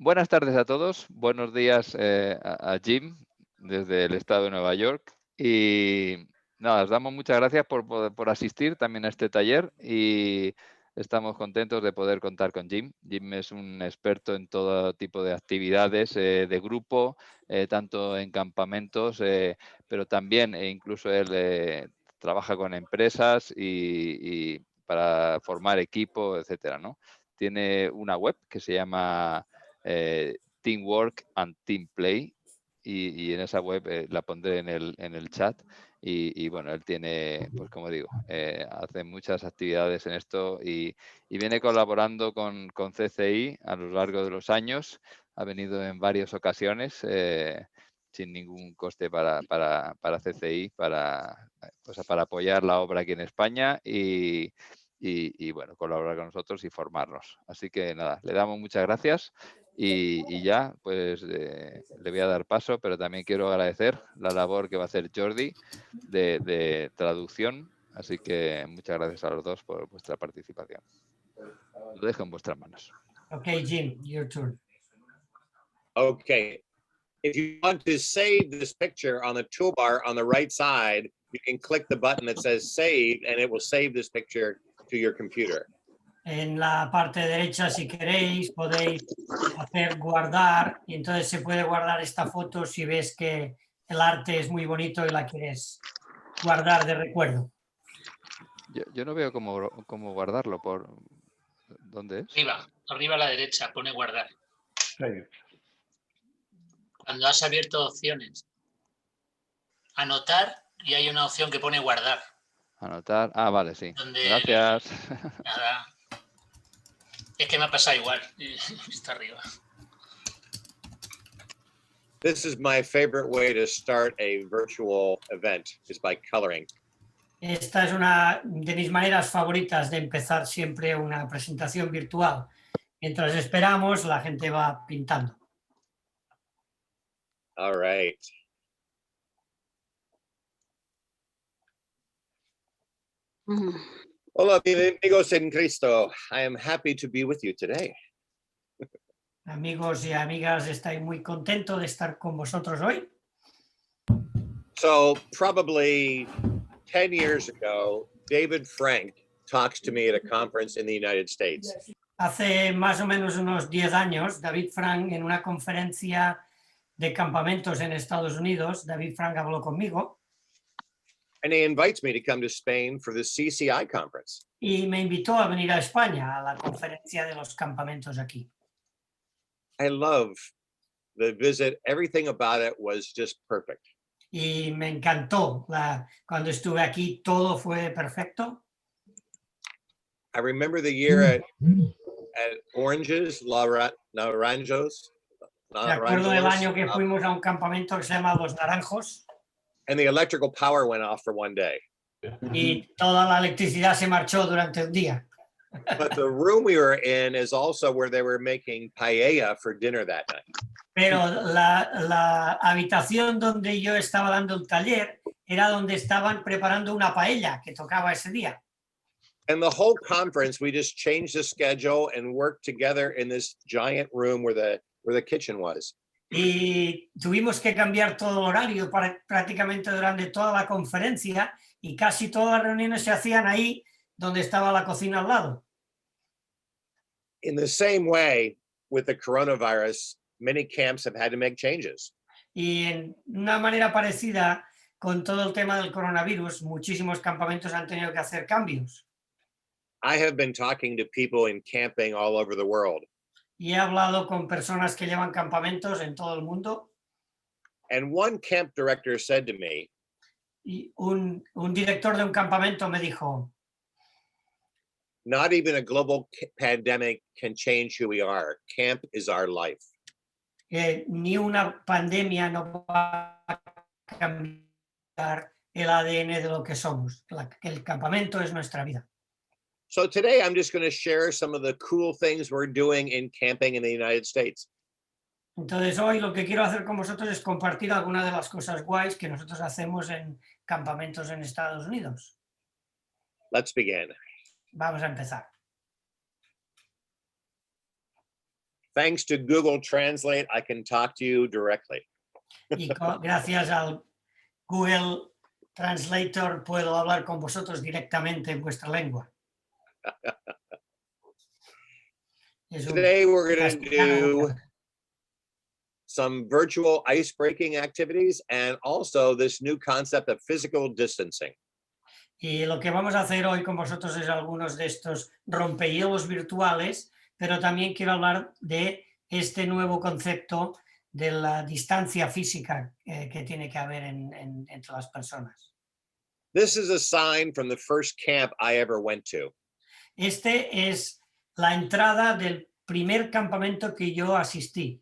Buenas tardes a todos, buenos días a Jim desde el estado de Nueva York y nada, os damos muchas gracias por asistir también a este taller y estamos contentos de poder contar con Jim. Jim es un experto en todo tipo de actividades de grupo, tanto en campamentos, pero también incluso él trabaja con empresas y para formar equipo, etcétera, ¿no? Tiene una web que se llama Teamwork and Team Play y en esa web la pondré en el chat y bueno, él tiene, pues como digo, hace muchas actividades en esto y viene colaborando con CCI a lo largo de los años, ha venido en varias ocasiones sin ningún coste para CCI, pues, para apoyar la obra aquí en España y bueno, colaborar con nosotros y formarnos. Así que nada, le damos muchas gracias y ya pues le voy a dar paso, pero también quiero agradecer la labor que va a hacer Jordi de traducción. Así que muchas gracias a los dos por vuestra participación. Lo dejo en vuestras manos. Okay, Jim, your turn. Okay. If you want to save this picture on the toolbar on the right side, you can click the button that says save and it will save this picture to your computer. En la parte derecha, si queréis, podéis hacer guardar y entonces se puede guardar esta foto si ves que el arte es muy bonito y la quieres guardar de recuerdo. Yo no veo cómo guardarlo. ¿Dónde es? Arriba a la derecha, pone guardar. Save. Cuando has abierto opciones, anotar y hay una opción que pone guardar. Anotar. Ah, vale, sí. Donde Gracias. Nada. Es que me ha pasado igual. Está arriba. This is my favorite way to start a virtual event is by coloring. Esta es una de mis maneras favoritas de empezar siempre una presentación virtual. Mientras esperamos, la gente va pintando. All right. Hola, amigos en Cristo. I am happy to be with you today. Amigos y amigas, estoy muy contento de estar con vosotros hoy. So probably 10 years ago, David Frank talks to me at a conference in the United States. Hace más o menos unos 10 años, David Frank, en una conferencia de campamentos en Estados Unidos, David Frank habló conmigo. And he invites me to come to Spain for the CCI conference. Y me invitó a venir a España a la conferencia de los campamentos aquí. I love the visit. Everything about it was just perfect. Y me encantó. Cuando estuve aquí, todo fue perfecto. I remember the year at Oranges, Naranjos. Me acuerdo del año que fuimos a un campamento que se llama Los Naranjos. And the electrical power went off for one day. Y toda la electricidad se marchó durante un día. But the room we were in is also where they were making paella for dinner that night. Pero la habitación donde yo estaba dando el taller era donde estaban preparando una paella que tocaba ese día. And the whole conference, we just changed the schedule and worked together in this giant room where the kitchen was. Y tuvimos que cambiar todo el horario prácticamente durante toda la conferencia y casi todas las reuniones se hacían ahí donde estaba la cocina al lado. In the same way, with the coronavirus, many camps have had to make changes. Y en una manera parecida, con todo el tema del coronavirus, muchísimos campamentos han tenido que hacer cambios. I have been talking to people in camping all over the world. Y he hablado con personas que llevan campamentos en todo el mundo. And one camp director said to me, Y un director de un campamento me dijo, not even a global pandemic can change who we are. Camp is our life. Ni una pandemia no va a cambiar el ADN de lo que somos. El campamento es nuestra vida. So today I'm just going to share some of the cool things we're doing in camping in the United States. Entonces hoy lo que quiero hacer con vosotros es compartir algunas de las cosas guays que nosotros hacemos en campamentos en Estados Unidos. Let's begin. Vamos a empezar. thanks to Google Translate, I can talk to you directly. Y gracias al Google Translator puedo hablar con vosotros directamente en vuestra lengua. Today we're going to do some virtual ice-breaking activities and also this new concept of physical distancing. Y lo que vamos a hacer hoy con vosotros es algunos de estos rompehielos virtuales, pero también quiero hablar de este nuevo concepto de la distancia física que tiene que haber entre las personas. This is a sign from the first camp I ever went to. Este es la entrada del primer campamento que yo asistí.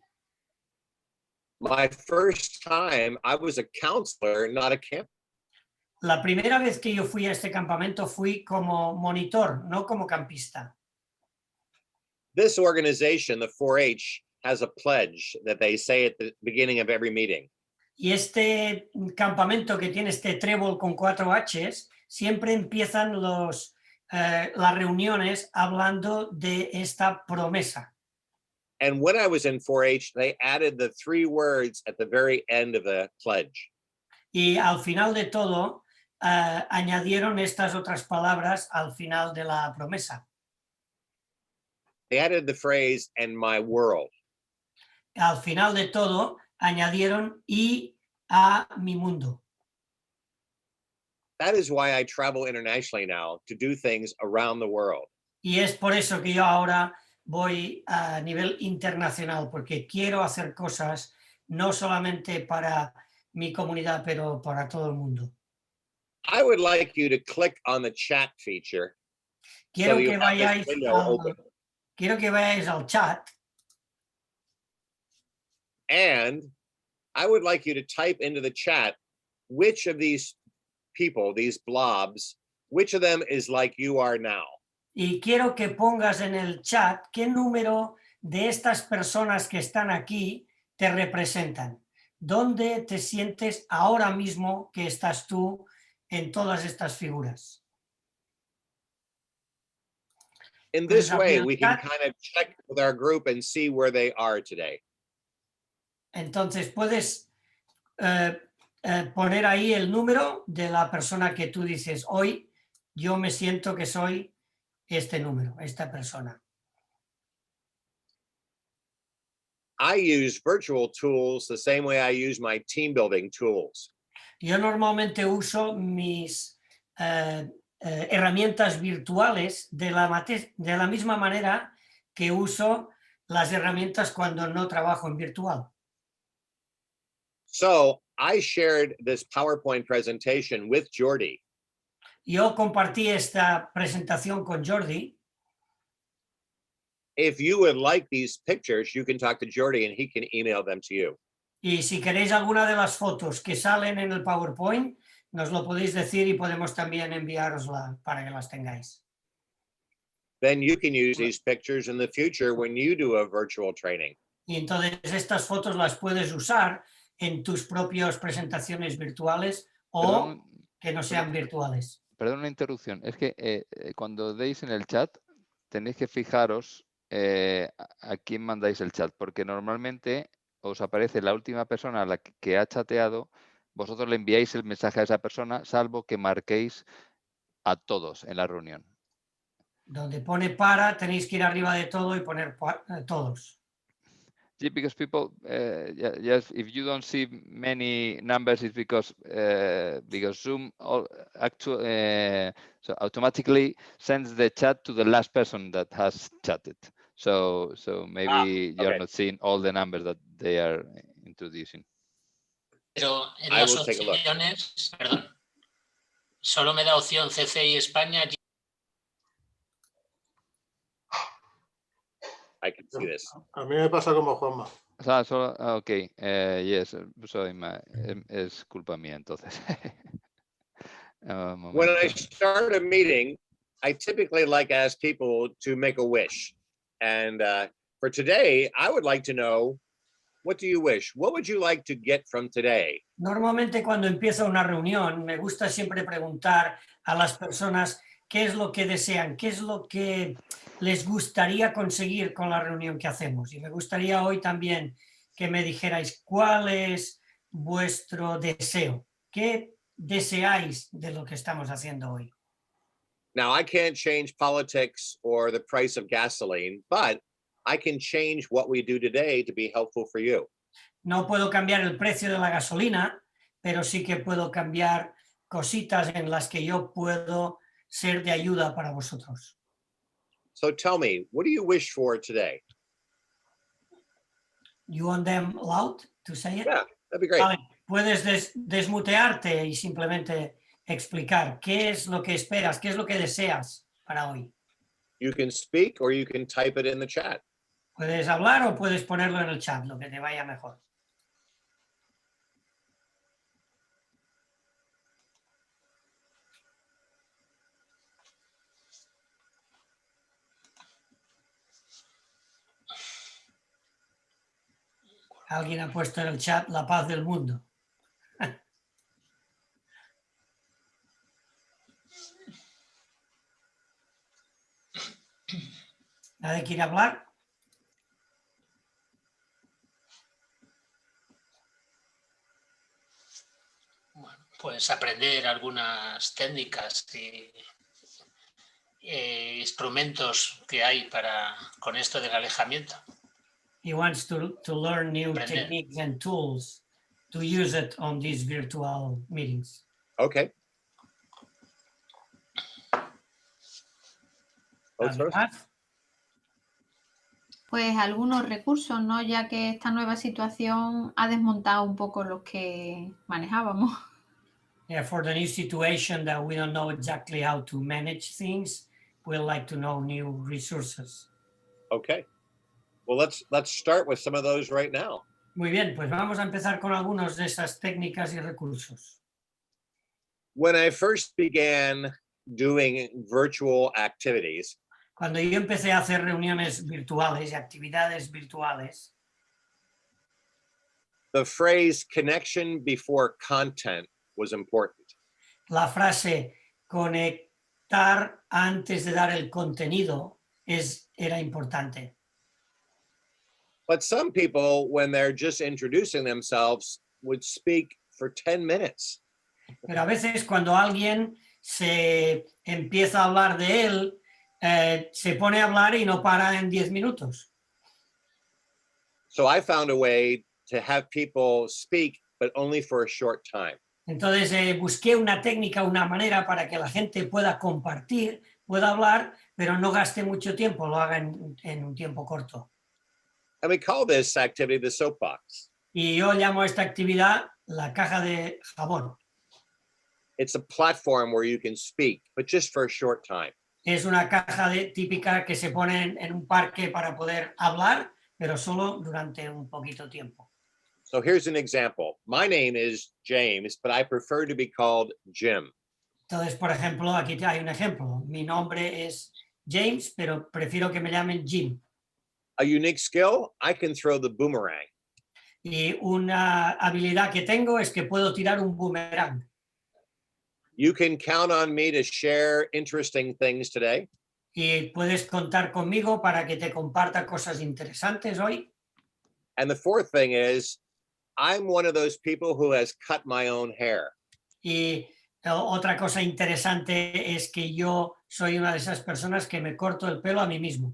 My first time, I was a counselor, not a camp. La primera vez que yo fui a este campamento fui como monitor, no como campista. This organization, the 4-H, has a pledge that they say at the beginning of every meeting. Y este campamento que tiene este trébol con 4 H's, siempre empiezan las reuniones hablando de esta promesa. And when I was in 4-H, they added the 3 words at the very end of the pledge. Y al final de todo, añadieron estas otras palabras al final de la promesa. They added the phrase, "and my world." Al final de todo, añadieron "y a mi mundo". That is why I travel internationally now to do things around the world. Y es por eso que yo ahora voy a nivel internacional, porque quiero hacer cosas no solamente para mi comunidad, pero para todo el mundo. I would like you to click on the chat feature. Quiero So you que have this vayáis window open. quiero que vayáis al chat. And I would like you to type into the chat which of these people, these blobs, which of them is like you are now. Y quiero que pongas en el chat qué número de estas personas que están aquí te representan. ¿Dónde te sientes ahora mismo que estás tú en todas estas figuras? In this way, we can kind of check with our group and see where they are today. Entonces puedes poner ahí el número de la persona que tú dices, hoy yo me siento que soy este número, esta persona. I use virtual tools the same way I use my team building tools. Yo normalmente uso mis herramientas virtuales de la misma manera que uso las herramientas cuando no trabajo en virtual. So I shared this PowerPoint presentation with Jordi. Yo compartí esta presentación con Jordi. If you would like these pictures, you can talk to Jordi and he can email them to you. Y si queréis alguna de las fotos que salen en el PowerPoint, nos lo podéis decir y podemos también enviárosla para que las tengáis. Then you can use these pictures in the future when you do a virtual training. Y entonces estas fotos las puedes usar en tus propias presentaciones virtuales o que no sean virtuales. Perdón una interrupción. Es que cuando deis en el chat tenéis que fijaros a quién mandáis el chat, porque normalmente os aparece la última persona a la que ha chateado, vosotros le enviáis el mensaje a esa persona, salvo que marquéis a todos en la reunión. Donde pone para, tenéis que ir arriba de todo y poner todos. Yeah, because people, yes, if you don't see many numbers, it's because Zoom so automatically sends the chat to the last person that has chatted. So maybe you're not seeing all the numbers that they are introducing. Pero en las opciones, perdón, solo me da opción CCI España. I can see this. A mí me pasa como Juanma. Okay, yes, sorry, es culpa mía entonces. When I start a meeting, I typically like to ask people to make a wish. And for today, I would like to know, what do you wish? What would you like to get from today? Normalmente cuando empiezo una reunión, me gusta siempre preguntar a las personas qué es lo que desean, qué es lo que les gustaría conseguir con la reunión que hacemos. Y me gustaría hoy también que me dijerais cuál es vuestro deseo, qué deseáis de lo que estamos haciendo hoy. Now, I can't change politics or the price of gasoline, but I can change what we do today to be helpful for you. No puedo cambiar el precio de la gasolina, pero sí que puedo cambiar cositas en las que yo puedo ser de ayuda para vosotros. So tell me, what do you wish for today? You want them loud to say it? Yeah, that'd be great. Vale, puedes desmutearte y simplemente explicar qué es lo que esperas, qué es lo que deseas para hoy. You can speak or you can type it in the chat. Puedes hablar o puedes ponerlo en el chat, lo que te vaya mejor. Alguien ha puesto en el chat la paz del mundo. ¿Nadie quiere hablar? Bueno, pues aprender algunas técnicas y instrumentos que hay con esto del alejamiento. He wants to learn new techniques and tools to use it on these virtual meetings. Okay. Otras. Pues algunos recursos, ¿no? Ya que esta nueva situación ha desmontado un poco los que manejábamos. Yeah, for the new situation that we don't know exactly how to manage things, we'd like to know new resources. Okay. Well, let's start with some of those right now. Muy bien, pues vamos a empezar con algunos de esas técnicas y recursos. When I first began doing virtual activities, cuando yo empecé a hacer reuniones virtuales y actividades virtuales, the phrase connection before content was important. La frase conectar antes de dar el contenido era importante. But some people, when they're just introducing themselves, would speak for 10 minutes. Pero a veces cuando alguien se empieza a hablar de él, se pone a hablar y no para en 10 minutos. So I found a way to have people speak, but only for a short time. Entonces busqué una técnica, una manera para que la gente pueda compartir, pueda hablar, pero no gaste mucho tiempo, lo haga en un tiempo corto. And we call this activity the soapbox. Y yo llamo a esta actividad la caja de jabón. It's a platform where you can speak, but just for a short time. Es una caja típica que se pone en un parque para poder hablar, pero solo durante un poquito tiempo. So here's an example. My name is James, but I prefer to be called Jim. Entonces, por ejemplo, aquí hay un ejemplo. Mi nombre es James, pero prefiero que me llamen Jim. A unique skill, I can throw the boomerang. Y una habilidad que tengo es que puedo tirar un boomerang. You can count on me to share interesting things today. Y puedes contar conmigo para que te comparta cosas interesantes hoy. And the fourth thing is, I'm one of those people who has cut my own hair. Y otra cosa interesante es que yo soy una de esas personas que me corto el pelo a mí mismo.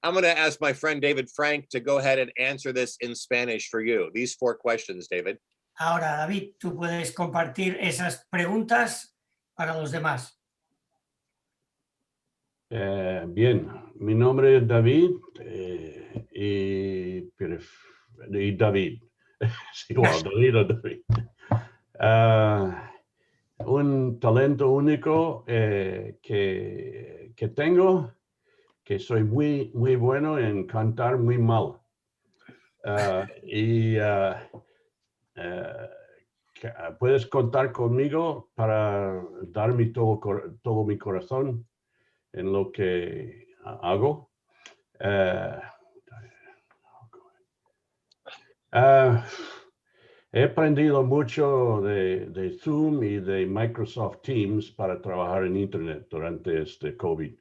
I'm going to ask my friend David Frank to go ahead and answer this in Spanish for you. These 4 questions, David. Ahora, David, tú puedes compartir esas preguntas para los demás. Bien, mi nombre es David y David. Es igual, David o David. Un talento único que tengo, que soy muy bueno en cantar muy mal. Puedes contar conmigo para darme todo mi corazón en lo que hago. He aprendido mucho de Zoom y de Microsoft Teams para trabajar en Internet durante este COVID.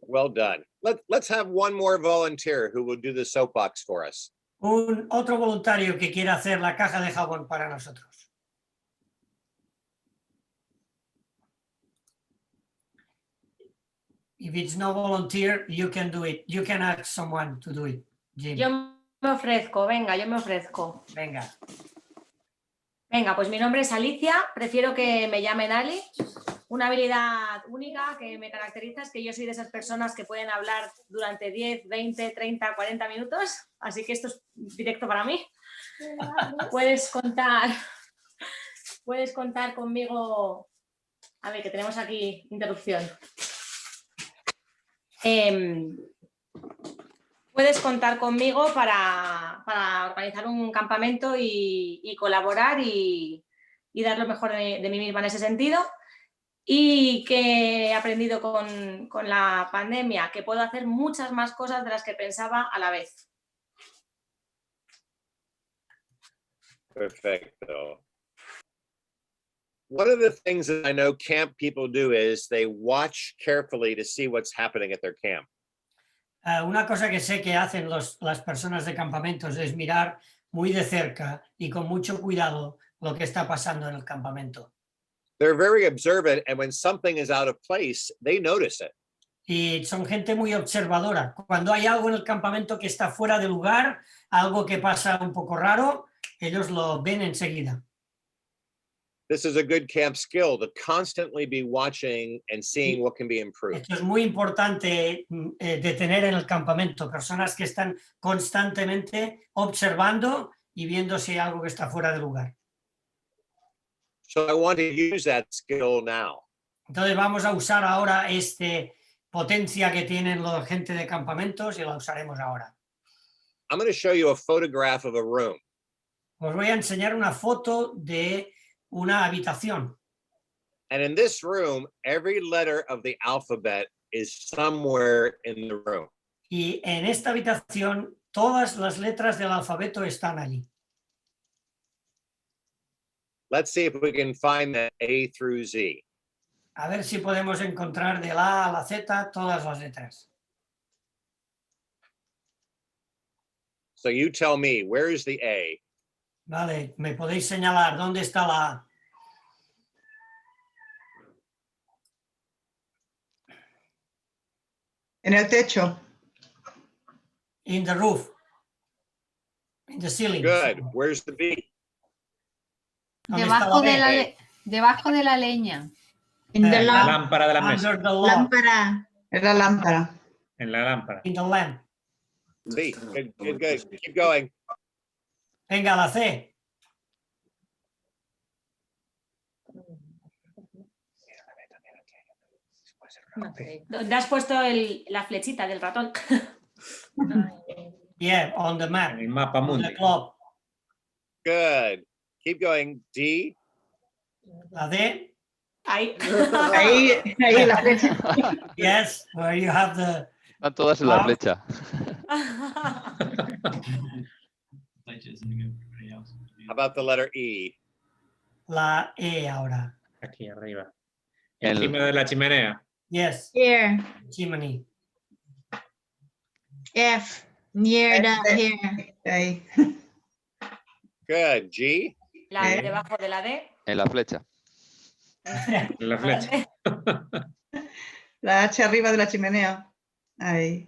Well done. Let's have one more volunteer who will do the soapbox for us. Otro voluntario que quiera hacer la caja de jabón para nosotros. If it's no volunteer, you can do it. You can ask someone to do it, Jim. Yo me ofrezco, venga, yo me ofrezco. Venga. Venga, pues mi nombre es Alicia, prefiero que me llamen Ali. Una habilidad única que me caracteriza es que yo soy de esas personas que pueden hablar durante 10, 20, 30, 40 minutos, así que esto es directo para mí. Puedes contar conmigo. A ver, que tenemos aquí interrupción. Puedes contar conmigo para organizar un campamento y colaborar y dar lo mejor de mí misma en ese sentido. Y que he aprendido con la pandemia, que puedo hacer muchas más cosas de las que pensaba a la vez. Perfecto. One of the things that I know camp people do is they watch carefully to see what's happening at their camp. Una cosa que sé que hacen las personas de campamentos es mirar muy de cerca y con mucho cuidado lo que está pasando en el campamento. They're very observant, and when something is out of place, they notice it. Y son gente muy observadora. Cuando hay algo en el campamento que está fuera de lugar, algo que pasa un poco raro, ellos lo ven enseguida. This is a good camp skill, to constantly be watching and seeing what can be improved. Esto es muy importante de tener en el campamento, personas que están constantemente observando y viendo si hay algo que está fuera de lugar. So I want to use that skill now. Entonces vamos a usar ahora potencia que tienen la gente de campamentos y la usaremos ahora. I'm going to show you a photograph of a room. Os voy a enseñar una foto de una habitación. And in this room, every letter of the alphabet is somewhere in the room. Y en esta habitación todas las letras del alfabeto están allí. Let's see if we can find that A through Z. A ver si podemos encontrar de la A a la Z todas las letras. So you tell me, where is the A? Vale, ¿me podéis señalar dónde está la A? En el techo. In the roof. In the ceiling. Good. Where's the B? ¿Dónde está la B? Debajo de la leña. La lámpara de la mesa. Under the lamp. Lámpara. Es la lámpara. En la lámpara. In the lamp. B. Good, good, good. Keep going. Venga, la C. ¿Dónde has puesto la flechita del ratón? Yeah, on the map. En el mapa On mundi. the globe. Good. Keep going. D. La D. Ahí. Ahí la flecha. Yes, where you have the... Están todas en la flecha. How about the letter E? La E ahora. Aquí arriba. Encima de la chimenea. Yes, Here. chimney. F. Near the here. Ahí. Good. G. Debajo de la D. En la flecha. En la flecha. La H arriba de la chimenea. Ahí.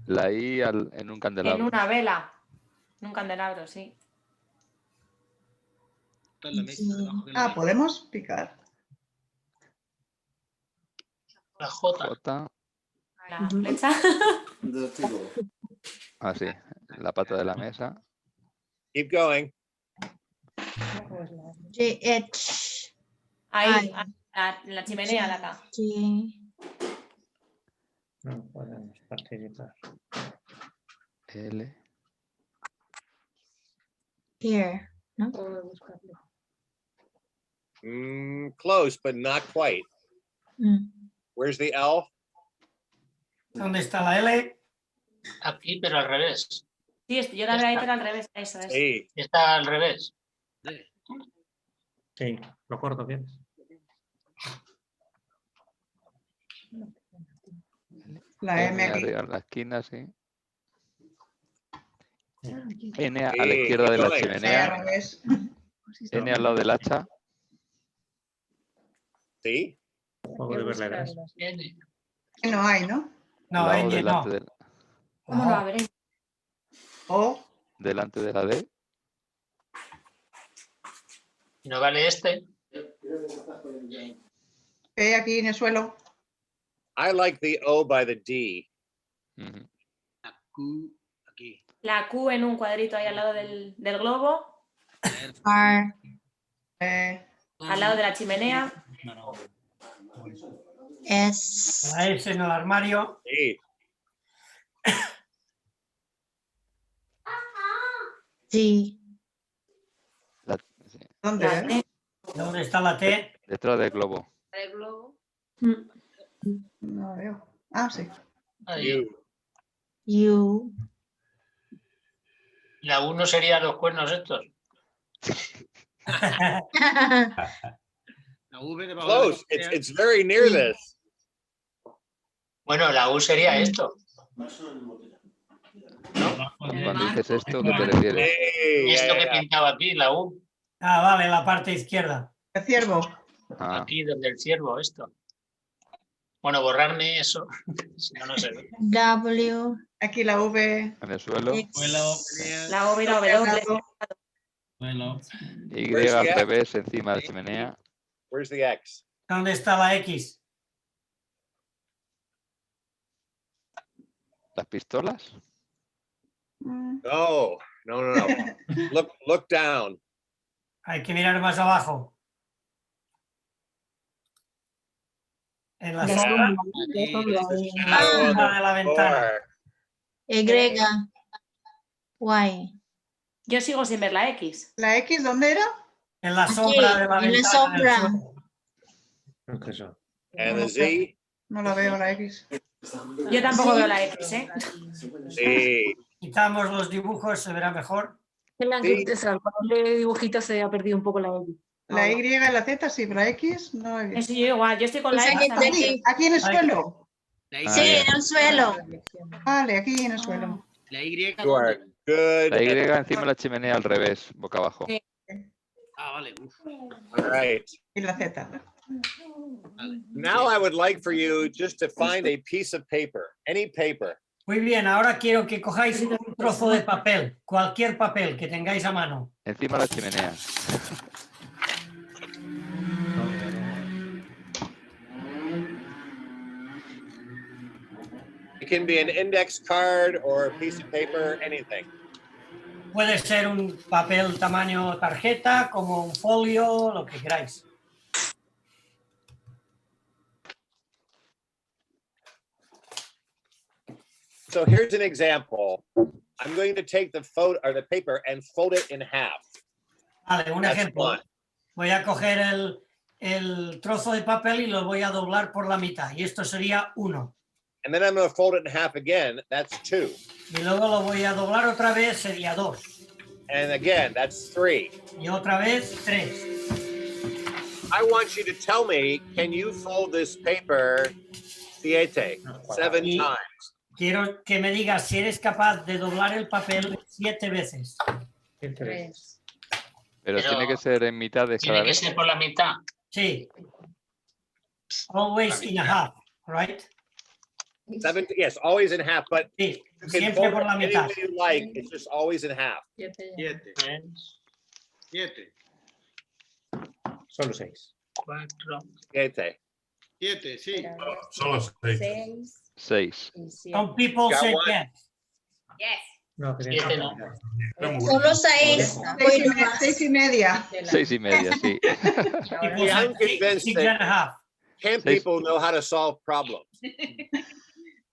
La I en un candelabro. En una vela. En un candelabro, sí. Ah, podemos picar. La J. J. La flecha. Ah, sí. La pata de la mesa. Keep going. G, H. Ahí. La chimenea de acá. G. No podemos participar. L. Here. ¿No? Close, but not quite. Mm. Where's the L? ¿Dónde está la L? Aquí, pero al revés. Sí, yo la verdad pero al revés, eso es. Sí. Está al revés. Sí, lo corto bien. La M aquí. arriba en la esquina, sí. N a Sí, la izquierda de la keep going. Ahí al chimenea. revés. N al lado del hacha. ¿Sí? Un poco de ver letras. N. Que no hay, ¿no? No, La O N delante, no. ¿Cómo no abre? O. delante de la D. ¿Y no vale este? P aquí en el suelo. I like the O by the D. Ujú. La Q en un cuadrito ahí al lado del globo, R. al lado de la chimenea. S. La S en el armario. Sí. T. Sí, ¿Dónde? La T. ¿Dónde está la T? detrás del globo. El globo. No veo. Ah, sí. Ahí. U. U. La 1 sería los cuernos estos. Close. It's very near this. Bueno, la U sería esto. Cuando dices esto, ¿qué te refieres? Hey, Esto yeah, que yeah. pintaba aquí, la U. Ah, vale, la parte izquierda. El ciervo. Ah, Aquí donde el ciervo, esto. Bueno, borrarme eso. Si no, no se ve. W. Aquí la V. en el suelo. X. La O y la W. Y al revés, encima de la chimenea. Where's the X? ¿Dónde está la X? ¿Las pistolas? No. Look down. Hay que mirar más abajo. En la sombra Shadow on de la the ventana. floor. Y. Y. Yo sigo sin ver la X. ¿La X dónde era? En la Aquí, sombra de la en la ventana. sombra. del suelo. Eso. And the Z. No la veo la X. Yo tampoco veo la X, ¿eh? Sí. Quitamos los dibujos, se verá mejor. Sí. ponerle dibujitos se ha perdido un poco la X. La Y y la Z sí, pero la X no he visto. Eso yo igual, yo estoy con la Esa X que está también. Aquí en el suelo. Sí, en el suelo. Vale, aquí en el suelo. La Y. You are good. La Y encima de la chimenea al revés, boca abajo. Sí. Ah, vale. All right. Y la Z. Now I would like for you just to find a piece of paper, any paper. Muy bien, ahora quiero que cojáis un trozo de papel, cualquier papel que tengáis a mano. Encima de la chimenea. It can be an index card or a piece of paper, anything. Puede ser un papel tamaño tarjeta, como un folio, lo que queráis. So here's an example. I'm going to take the photo or the paper and fold it in half. Vale, un That's ejemplo. one. Voy a coger el trozo de papel y lo voy a doblar por la mitad. Y esto sería 1. And then I'm going to fold it in half again. That's 2. Y luego lo voy a doblar otra vez, sería 2. And again, that's 3. Y otra vez 3. I want you to tell me, can you fold this paper 7 times? Quiero que me digas si eres capaz de doblar el papel 7 veces. Pero tiene que ser en mitad de cada Tiene que vez. ser por la mitad. Sí. Always in a half, right? 7, yes, always in half, but Sí, you can siempre fold por it la any mitad. way you like. It's just always in half. 7. Solo 6. 4. 7. 7, sí. Solo 6. 6. Some people Got say one? yes. Yes. No, que 7 no. Solo 6. 6 y media. 6 y media, sí. People Yeah, I'm say convinced 6 and a half. Can people know how to solve problems?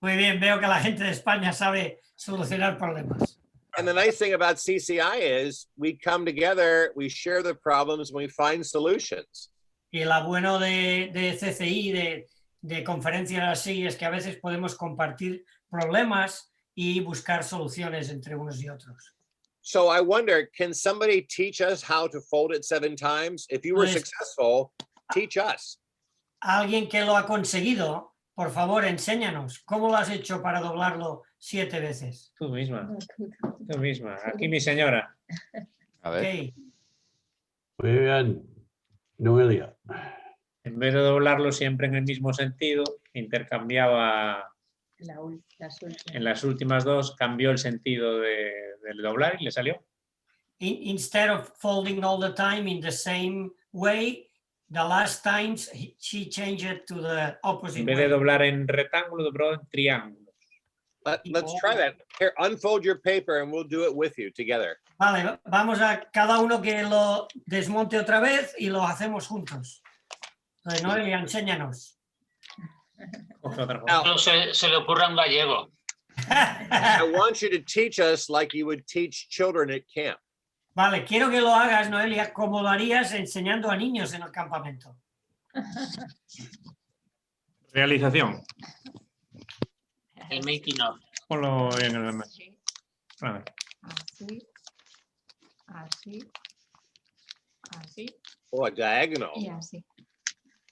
Muy bien, veo que la gente de España sabe solucionar problemas. And the nice thing about CCI is we come together, we share the problems, and we find solutions. Y lo bueno de CCI, de conferencias así, es que a veces podemos compartir problemas y buscar soluciones entre unos y otros. So I wonder, can somebody teach us how to fold it 7 times? If you were successful, teach us. Alguien que lo ha conseguido, por favor, enséñanos. ¿Cómo lo has hecho para doblarlo 7 veces? Tú misma. Tú misma. Aquí mi señora. A ver. Okay. Muy bien. Noelia. En vez de doblarlo siempre en el mismo sentido, intercambiaba en las últimas dos, cambió el sentido del doblar y le salió. Instead of folding all the time in the same way, the last times she changed it to the opposite En vez de way. doblar en rectángulo, dobló en triángulo. Let's try that. Here, unfold your paper and we'll do it with you together. Vale, vamos a cada uno que lo desmonte otra vez y lo hacemos juntos. Entonces, Noelia, enséñanos. No se le ocurre a un gallego. I want you to teach us like you would teach children at camp. Vale, quiero que lo hagas, Noelia, como lo harías enseñando a niños en el campamento. Realización. El making of. Ponlo en el... A ver. Así. Así. Oh, a diagonal. Y así.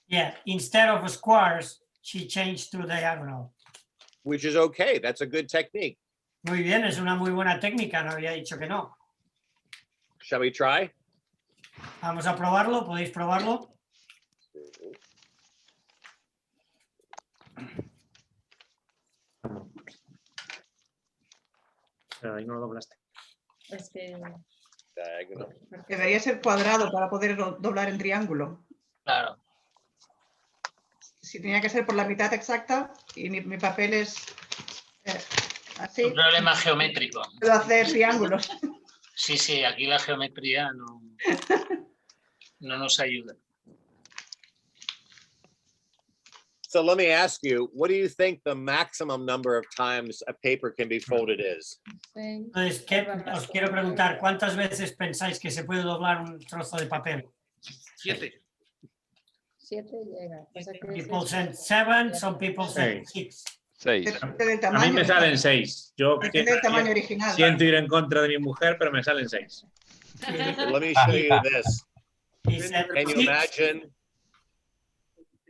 Yeah, instead of squares, she changed to diagonal. Which is okay. That's a good technique. Muy bien, es una muy buena técnica, no había dicho que no. Shall we try? Vamos a probarlo, ¿podéis probarlo? Pero ahí no lo doblaste. Es que... Diagonal. Debería ser cuadrado para poder doblar en triángulo. Claro. Si tenía que ser por la mitad exacta y mi papel es así. Un problema geométrico. Puedo hacer triángulos. Sí, sí, aquí la geometría no nos ayuda. So let me ask you, what do you think the maximum number of times a paper can be folded is? Entonces, os quiero preguntar, ¿cuántas veces pensáis que se puede doblar un trozo de papel? 7. 7 llega. People said 7, some people said 6. 6. Depende del A mí tamaño. me salen 6. Yo Depende del tamaño original. siento ir en contra de mi mujer, pero me salen 6. Let me show you this. He said Can you 6. imagine?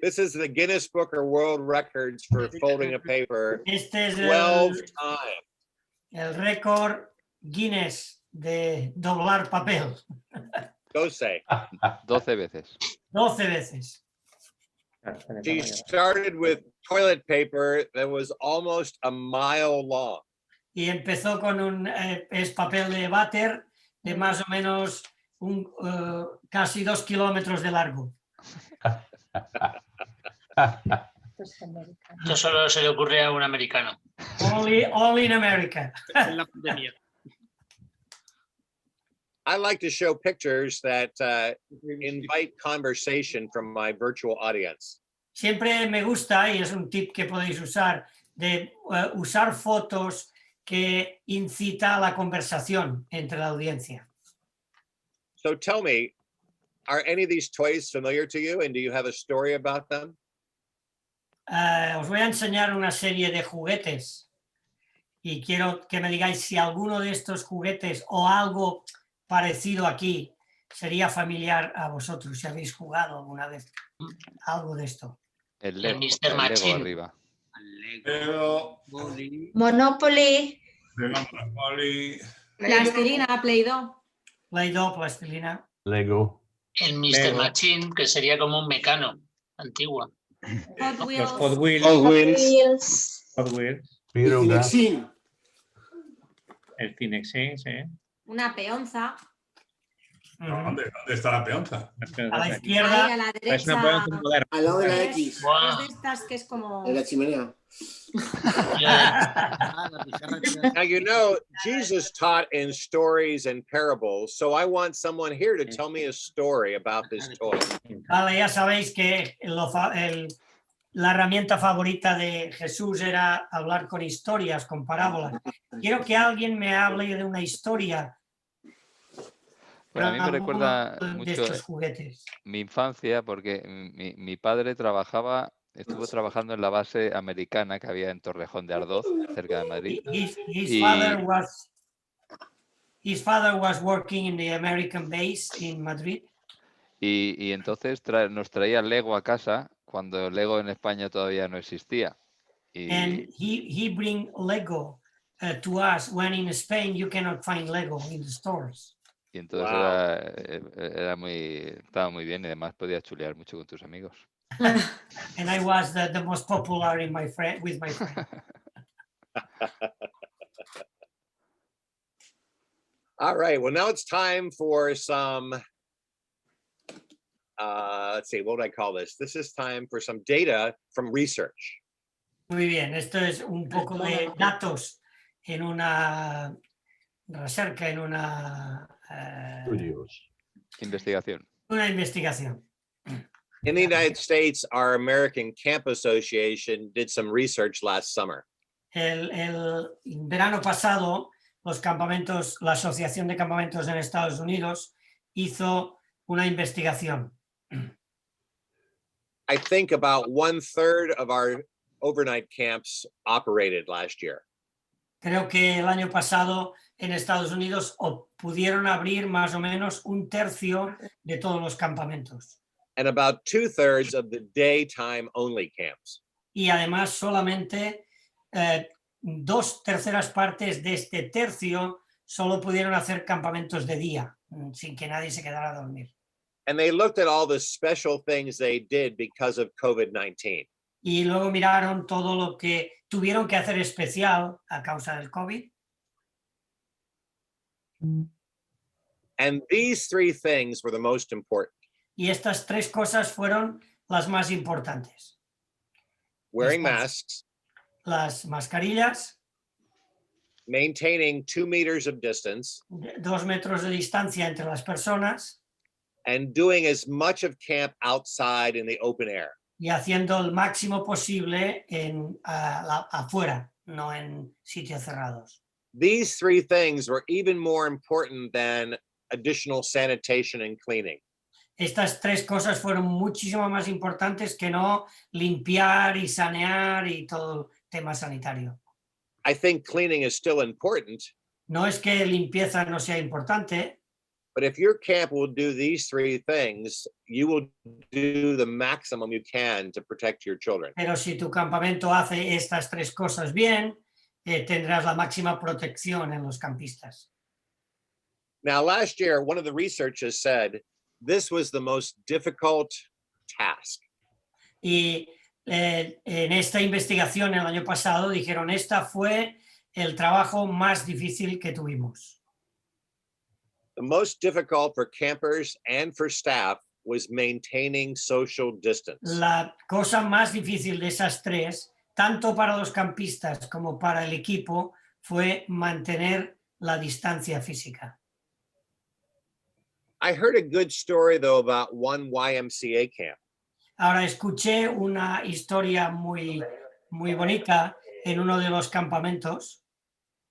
This is the Guinness Book of World Records for folding a paper Este es 12 times. el récord Guinness de doblar papel. 12. 12 veces. 12 veces. She started with toilet paper that was almost a mile long. Y empezó con un papel de váter de más o menos casi 2 kilómetros de largo. Esto solo se le ocurre a un americano. Only in America. En la pandemia. I like to show pictures that invite conversation from my virtual audience. Siempre me gusta, y es un tip que podéis usar, de usar fotos que incita a la conversación entre la audiencia. So tell me, are any of these toys familiar to you, and do you have a story about them? Os voy a enseñar una serie de juguetes y quiero que me digáis si alguno de estos juguetes o algo parecido aquí sería familiar a vosotros, si habéis jugado alguna vez algo de esto. El Lego, Mr. el Lego Machine. arriba. Lego. Monopoly. Monopoly. Plastilina, Play-Doh. Play-Doh, plastilina. Lego. El Mr. Machine, que sería como un mecano antiguo. Hot Los Wheels. Hot Wheels. Hot Wheels. Hot Wheels. Pirogas. El Cinexin, sí. Una peonza. ¿Dónde está la peonza? A la Ahí, izquierda. a la Es una derecha. peonza moderna. Al lado de la X. Guau. Es de estas que es como... En la chimenea. Now, you know, Jesus taught in stories and parables, so I want someone here to tell me a story about this toy. Vale, ya sabéis que la herramienta favorita de Jesús era hablar con historias, con parábolas. Quiero que alguien me hable de una historia. Bueno, a mí me recuerda de mucho estos juguetes. mi infancia porque mi padre trabajaba estuvo trabajando en la base americana que había en Torrejón de Ardoz, cerca de Madrid. His father was working in the American base in Madrid. Y entonces nos traía Lego a casa cuando Lego en España todavía no existía. And he bring Lego to us when in Spain you cannot find Lego in the stores. Y entonces estaba muy bien y además podías chulear mucho con tus amigos. And I was the most popular with my friend. All right, well, now it's time for some, let's see, what would I call this? This is time for some data from research. Muy bien, esto es un poco de datos en una recerca, en una investigación. Una investigación. In the United States, our American Camp Association did some research last summer. El verano pasado, los campamentos, la Asociación de Campamentos en Estados Unidos hizo una investigación. I think about 1/3 of our overnight camps operated last year. Creo que el año pasado en Estados Unidos pudieron abrir más o menos 1/3 de todos los campamentos. And about 2/3 of the daytime only camps. Y además solamente 2/3 partes de este tercio solo pudieron hacer campamentos de día, sin que nadie se quedara a dormir. And they looked at all the special things they did because of COVID-19. Y luego miraron todo lo que tuvieron que hacer especial a causa del COVID. And these 3 things were the most important. Y estas 3 cosas fueron las más importantes. Wearing masks. Las mascarillas. Maintaining 2 meters of distance. 2 metros de distancia entre las personas. And doing as much of camp outside in the open air. Y haciendo el máximo posible afuera, no en sitios cerrados. These 3 things were even more important than additional sanitation and cleaning. Estas 3 cosas fueron muchísimo más importantes que no limpiar y sanear y todo el tema sanitario. I think cleaning is still important. No es que limpieza no sea importante. But if your camp will do these 3 things, you will do the maximum you can to protect your children. Pero si tu campamento hace estas 3 cosas bien, tendrás la máxima protección en los campistas. Now, last year, one of the researchers said this was the most difficult task. Y en esta investigación el año pasado dijeron, esta fue el trabajo más difícil que tuvimos. The most difficult for campers and for staff was maintaining social distance. La cosa más difícil de esas 3, tanto para los campistas como para el equipo, fue mantener la distancia física. I heard a good story, though, about one YMCA camp. Ahora escuché una historia muy bonita en uno de los campamentos.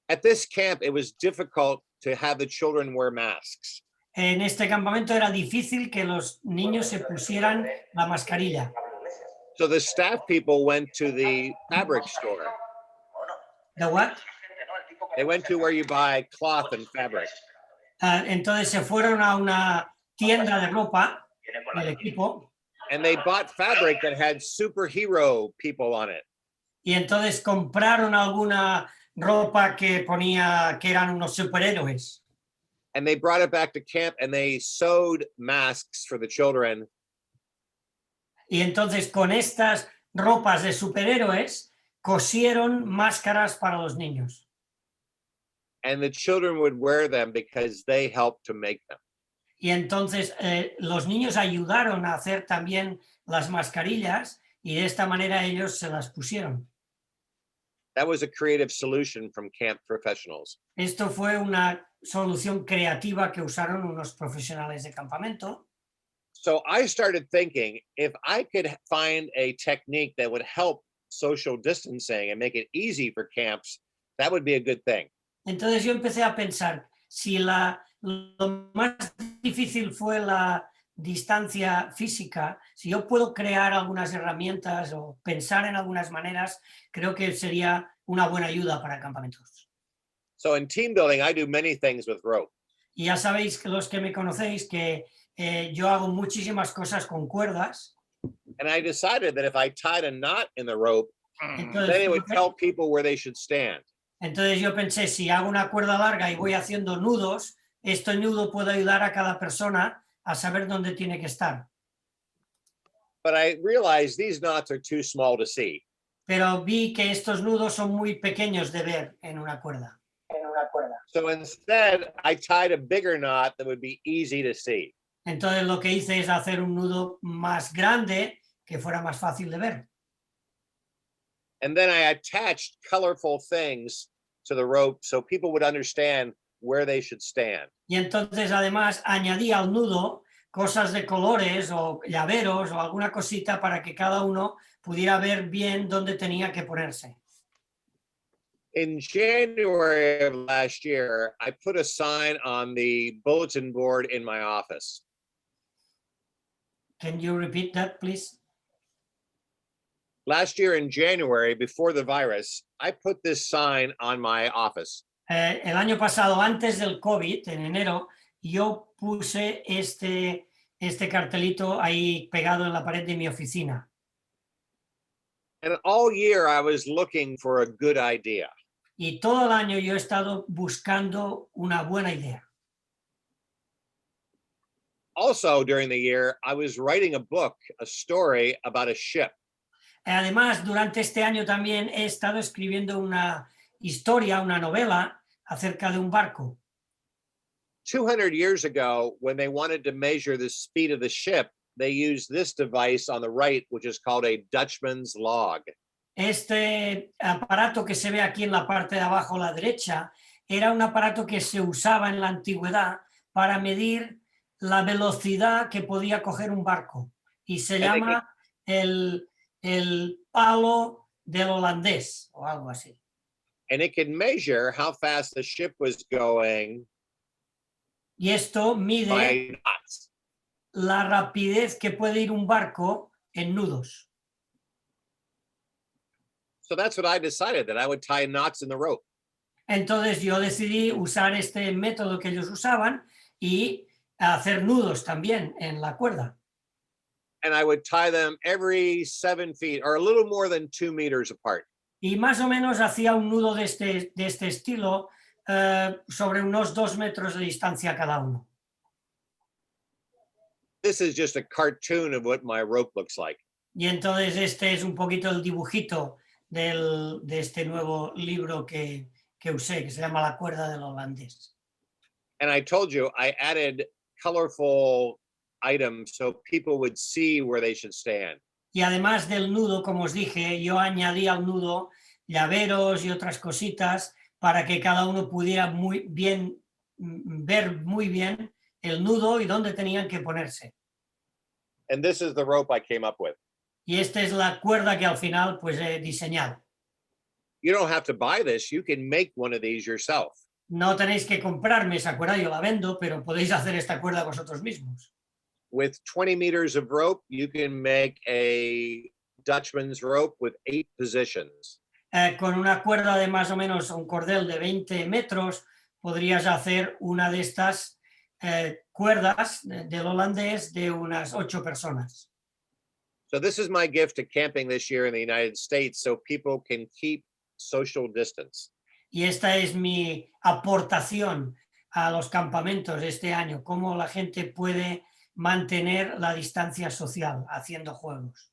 At this camp, it was difficult to have the children wear masks. En este campamento era difícil que los niños se pusieran la mascarilla. So the staff people went to the fabric store. ¿The what? They went to where you buy cloth and fabric. Entonces se fueron a una tienda de ropa del equipo. And they bought fabric that had superhero people on it. Y entonces compraron alguna ropa que ponía que eran unos superhéroes. And they brought it back to camp and they sewed masks for the children. Y entonces con estas ropas de superhéroes cosieron máscaras para los niños. And the children would wear them because they helped to make them. Y entonces los niños ayudaron a hacer también las mascarillas y de esta manera ellos se las pusieron. That was a creative solution from camp professionals. Esto fue una solución creativa que usaron unos profesionales de campamento. So I started thinking, if I could find a technique that would help social distancing and make it easy for camps, that would be a good thing. Entonces yo empecé a pensar, si lo más difícil fue la distancia física, si yo puedo crear algunas herramientas o pensar en algunas maneras, creo que sería una buena ayuda para campamentos. So in team building, I do many things with rope. Y ya sabéis, que los que me conocéis, que yo hago muchísimas cosas con cuerdas. And I decided that if I tied a knot in the rope, then it would tell people where they should stand. Entonces yo pensé, si hago una cuerda larga y voy haciendo nudos, este nudo puede ayudar a cada persona a saber dónde tiene que estar. But I realized these knots are too small to see. Pero vi que estos nudos son muy pequeños de ver en una cuerda. So instead, I tied a bigger knot that would be easy to see. Entonces lo que hice es hacer un nudo más grande que fuera más fácil de ver. And then I attached colorful things to the rope so people would understand where they should stand. Y entonces además añadí al nudo cosas de colores o llaveros o alguna cosita para que cada uno pudiera ver bien dónde tenía que ponerse. In January of last year, I put a sign on the bulletin board in my office. Can you repeat that, please? Last year in January, before the virus, I put this sign on my office. El año pasado, antes del COVID, en enero, yo puse este cartelito ahí pegado en la pared de mi oficina. And all year I was looking for a good idea. Y todo el año yo he estado buscando una buena idea. Also during the year, I was writing a book, a story about a ship. Además, durante este año también he estado escribiendo una historia, una novela acerca de un barco. 200 years ago, when they wanted to measure the speed of the ship, they used this device on the right, which is called a Dutchman's log. Este aparato que se ve aquí en la parte de abajo a la derecha era un aparato que se usaba en la antigüedad para medir la velocidad que podía coger un barco y se llama el palo del holandés o algo así. And it could measure how fast the ship was going. Y esto mide la rapidez que puede ir un barco en nudos. So that's what I decided, that I would tie knots in the rope. Entonces yo decidí usar este método que ellos usaban y hacer nudos también en la cuerda. And I would tie them every 7 feet or a little more than 2 meters apart. Y más o menos hacía un nudo de este estilo sobre unos 2 metros de distancia cada uno. This is just a cartoon of what my rope looks like. Y entonces este es un poquito el dibujito de este nuevo libro que usé, que se llama La cuerda del holandés. And I told you, I added colorful items so people would see where they should stand. Y además del nudo, como os dije, yo añadí al nudo llaveros y otras cositas para que cada uno pudiera ver muy bien el nudo y dónde tenían que ponerse. And this is the rope I came up with. Y esta es la cuerda que al final pues he diseñado. You don't have to buy this. You can make one of these yourself. No tenéis que comprarme esa cuerda, yo la vendo, pero podéis hacer esta cuerda vosotros mismos. With 20 meters of rope, you can make a Dutchman's rope with 8 positions. Con una cuerda de más o menos un cordel de 20 metros, podrías hacer una de estas cuerdas del holandés de unas 8 personas. So this is my gift to camping this year in the United States so people can keep social distance. Y esta es mi aportación a los campamentos este año, cómo la gente puede mantener la distancia social haciendo juegos.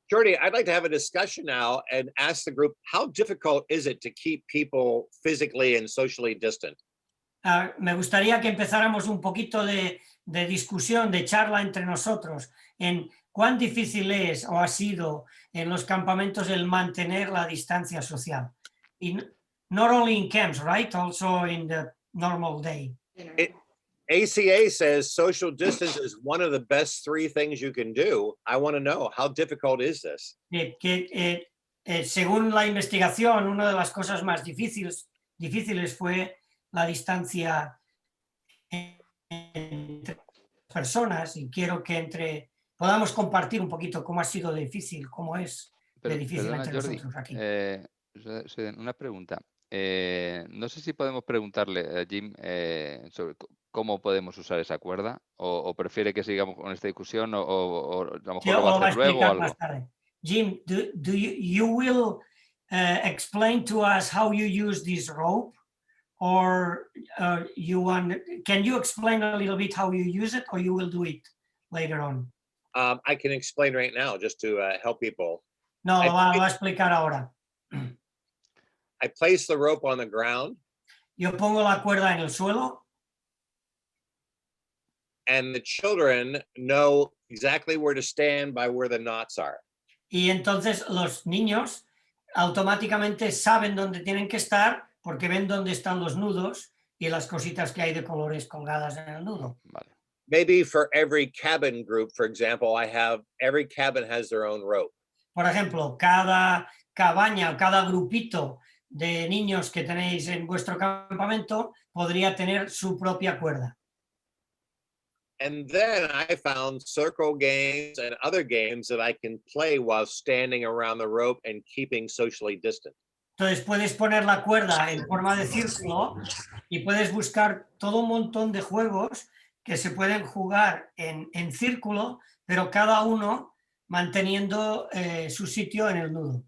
Jordi, I'd like to have a discussion now and ask the group, how difficult is it to keep people physically and socially distant? Me gustaría que empezáramos un poquito de discusión, de charla entre nosotros en cuán difícil es o ha sido en los campamentos el mantener la distancia social. Y not only in camps, right? Also in the normal day. ACA says social distance is one of the best 3 things you can do. I want to know, how difficult is this? Según la investigación, una de las cosas más difíciles fue la distancia entre personas y quiero que podamos compartir un poquito cómo ha sido difícil, cómo es de difícil Perdona, entre Jordi, nosotros aquí. una pregunta. No sé si podemos preguntarle a Jim sobre cómo podemos usar esa cuerda o prefiere que sigamos con esta discusión o a lo mejor lo va a hacer luego o algo. Más tarde. Jim, you will explain to us how you use this rope, or can you explain a little bit how you use it, or you will do it later on? I can explain right now just to help people. No, lo va a explicar ahora. I place the rope on the ground. Yo pongo la cuerda en el suelo. And the children know exactly where to stand by where the knots are. Y entonces los niños automáticamente saben dónde tienen que estar porque ven dónde están los nudos y las cositas que hay de colores colgadas en el nudo. Vale. Maybe for every cabin group, for example, every cabin has their own rope. Por ejemplo, cada cabaña o cada grupito de niños que tenéis en vuestro campamento podría tener su propia cuerda. And then I found circle games and other games that I can play while standing around the rope and keeping socially distant. Entonces puedes poner la cuerda en forma de círculo y puedes buscar todo un montón de juegos que se pueden jugar en círculo, pero cada uno manteniendo su sitio en el nudo.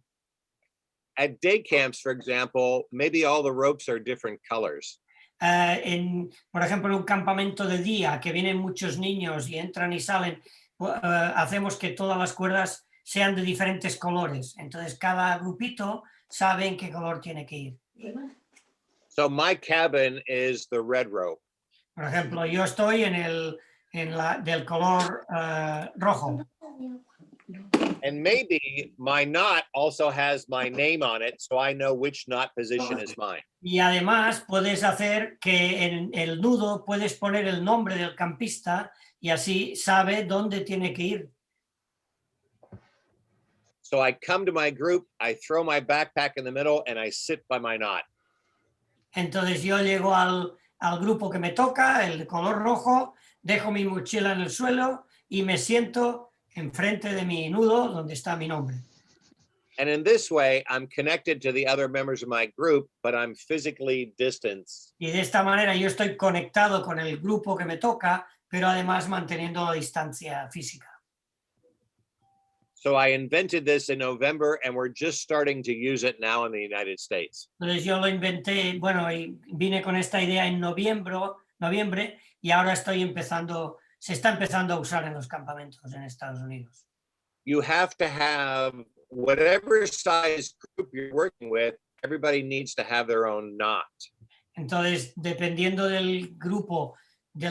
At day camps, for example, maybe all the ropes are different colors. Por ejemplo, en un campamento de día que vienen muchos niños y entran y salen, hacemos que todas las cuerdas sean de diferentes colores. Entonces cada grupito sabe en qué color tiene que ir. So my cabin is the red rope. Por ejemplo, yo estoy del color rojo. And maybe my knot also has my name on it, so I know which knot position is mine. Y además puedes hacer que en el nudo puedes poner el nombre del campista y así sabe dónde tiene que ir. So I come to my group, I throw my backpack in the middle, and I sit by my knot. Entonces yo llego al grupo que me toca, el de color rojo, dejo mi mochila en el suelo y me siento enfrente de mi nudo donde está mi nombre. And in this way, I'm connected to the other members of my group, but I'm physically distanced. Y de esta manera yo estoy conectado con el grupo que me toca, pero además manteniendo la distancia física. So I invented this in November, and we're just starting to use it now in the United States. Entonces yo lo inventé, y vine con esta idea en noviembre y ahora se está empezando a usar en los campamentos en Estados Unidos. You have to have whatever size group you're working with, everybody needs to have their own knot. Entonces, dependiendo del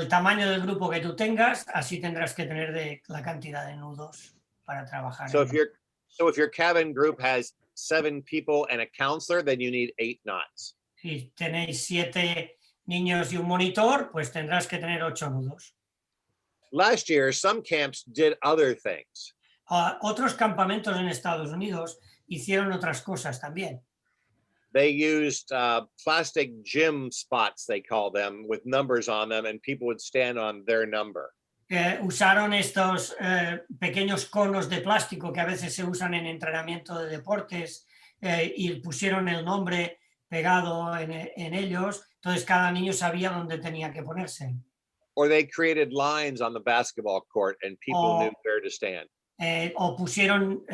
tamaño del grupo que tú tengas, así tendrás que tener la cantidad de nudos para trabajar. So if your cabin group has 7 people and a counselor, then you need 8 knots. Si tenéis 7 niños y un monitor, pues tendrás que tener 8 nudos. Last year, some camps did other things. Otros campamentos en Estados Unidos hicieron otras cosas también. They used plastic gym spots, they call them, with numbers on them, and people would stand on their number. Usaron estos pequeños conos de plástico que a veces se usan en entrenamiento de deportes y pusieron el nombre pegado en ellos, entonces cada niño sabía dónde tenía que ponerse. Or they created lines on the basketball court and people knew where to stand. O pusieron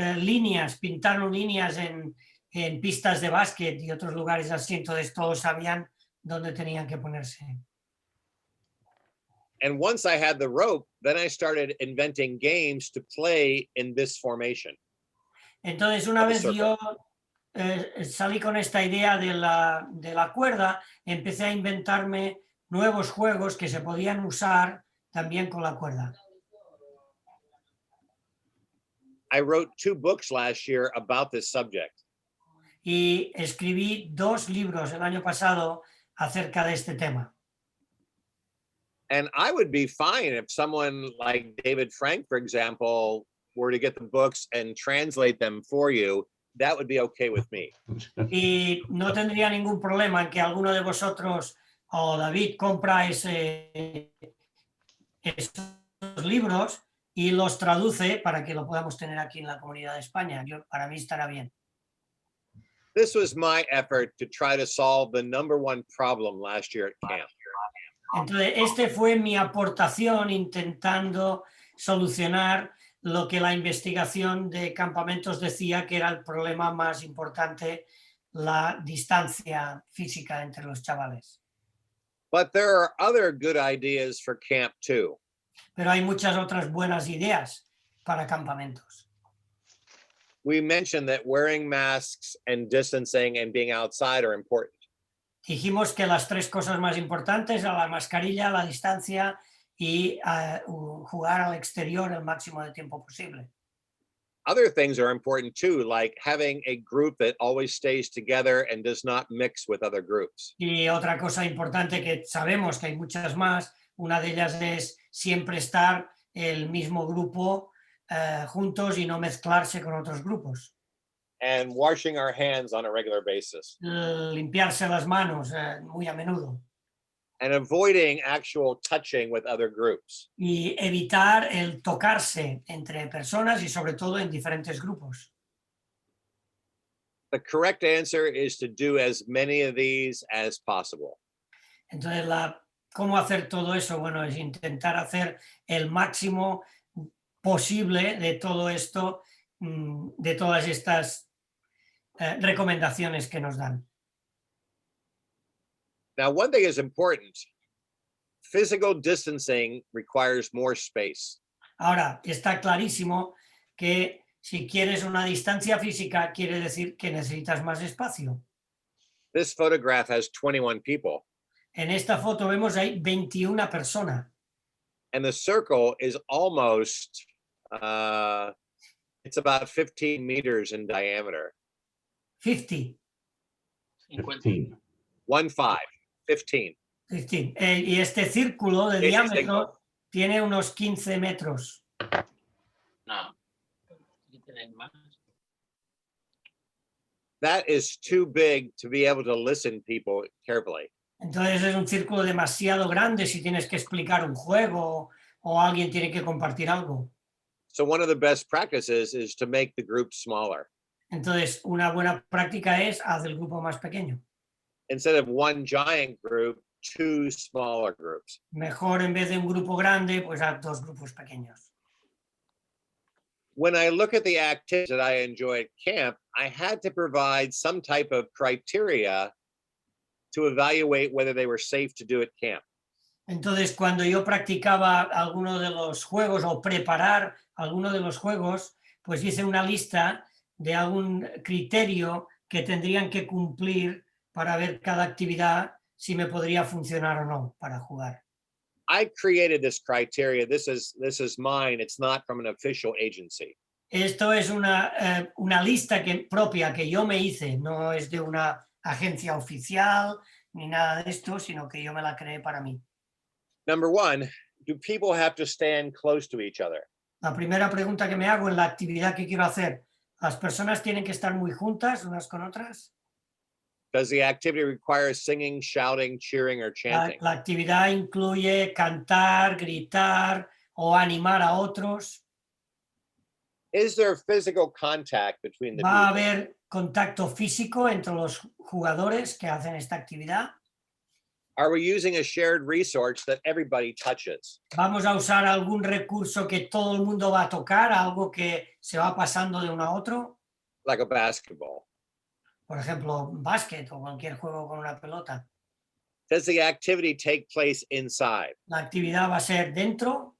pintaron líneas en pistas de básquet y otros lugares así, entonces todos sabían dónde tenían que ponerse. And once I had the rope, then I started inventing games to play in this formation. Entonces una vez yo salí con esta idea de la cuerda, empecé a inventarme nuevos juegos que se podían usar también con la cuerda. I wrote 2 books last year about this subject. Y escribí 2 libros el año pasado acerca de este tema. And I would be fine if someone like David Frank, for example, were to get the books and translate them for you. That would be okay with me. Y no tendría ningún problema en que alguno de vosotros o David compra esos libros y los traduce para que lo podamos tener aquí en la Comunidad de España. Para mí estará bien. This was my effort to try to solve the #1 problem last year at camp. Entonces, este fue mi aportación intentando solucionar lo que la investigación de campamentos decía que era el problema más importante, la distancia física entre los chavales. But there are other good ideas for camp too. Pero hay muchas otras buenas ideas para campamentos. We mentioned that wearing masks and distancing and being outside are important. Dijimos que las tres cosas más importantes eran la mascarilla, la distancia y jugar al exterior el máximo de tiempo posible. Other things are important too, like having a group that always stays together and does not mix with other groups. Y otra cosa importante que sabemos que hay muchas más, una de ellas es siempre estar el mismo grupo juntos y no mezclarse con otros grupos. And washing our hands on a regular basis. Limpiarse las manos muy a menudo. And avoiding actual touching with other groups. Y evitar el tocarse entre personas y sobre todo en diferentes grupos. The correct answer is to do as many of these as possible. Entonces, ¿cómo hacer todo eso? Bueno, es intentar hacer el máximo posible de todo esto, de todas estas recomendaciones que nos dan. Now, one thing is important. Physical distancing requires more space. Ahora, está clarísimo que si quieres una distancia física, quiere decir que necesitas más espacio. This photograph has 21 people. En esta foto vemos ahí 21 personas. And the circle is almost, it's about 15 meters in diameter. 50. 15. 15. Y este círculo de diámetro tiene unos 15 metros. No. That is too big to be able to listen people carefully. Entonces es un círculo demasiado grande si tienes que explicar un juego o alguien tiene que compartir algo. So one of the best practices is to make the group smaller. Entonces una buena práctica es hacer el grupo más pequeño. Instead of one giant group, 2 smaller groups. Mejor en vez de un grupo grande, pues a 2 grupos pequeños. When I look at the activities that I enjoy at camp, I had to provide some type of criteria to evaluate whether they were safe to do at camp. Entonces, cuando yo practicaba alguno de los juegos o preparar alguno de los juegos, pues hice una lista de algún criterio que tendrían que cumplir para ver cada actividad si me podría funcionar o no para jugar. I created this criteria. This is mine. It's not from an official agency. Esto es una lista propia que yo me hice, no es de una agencia oficial ni nada de esto, sino que yo me la creé para mí. Number 1, do people have to stand close to each other? La primera pregunta que me hago en la actividad que quiero hacer, ¿las personas tienen que estar muy juntas unas con otras? Does the activity require singing, shouting, cheering, or chanting? La actividad incluye cantar, gritar o animar a otros. Is there physical contact between the ¿Va a people? haber contacto físico entre los jugadores que hacen esta actividad? Are we using a shared resource that everybody touches? ¿Vamos a usar algún recurso que todo el mundo va a tocar, algo que se va pasando de uno a otro? Like a basketball. Por ejemplo, básquet o cualquier juego con una pelota. Does the activity take place inside? La actividad va a ser dentro.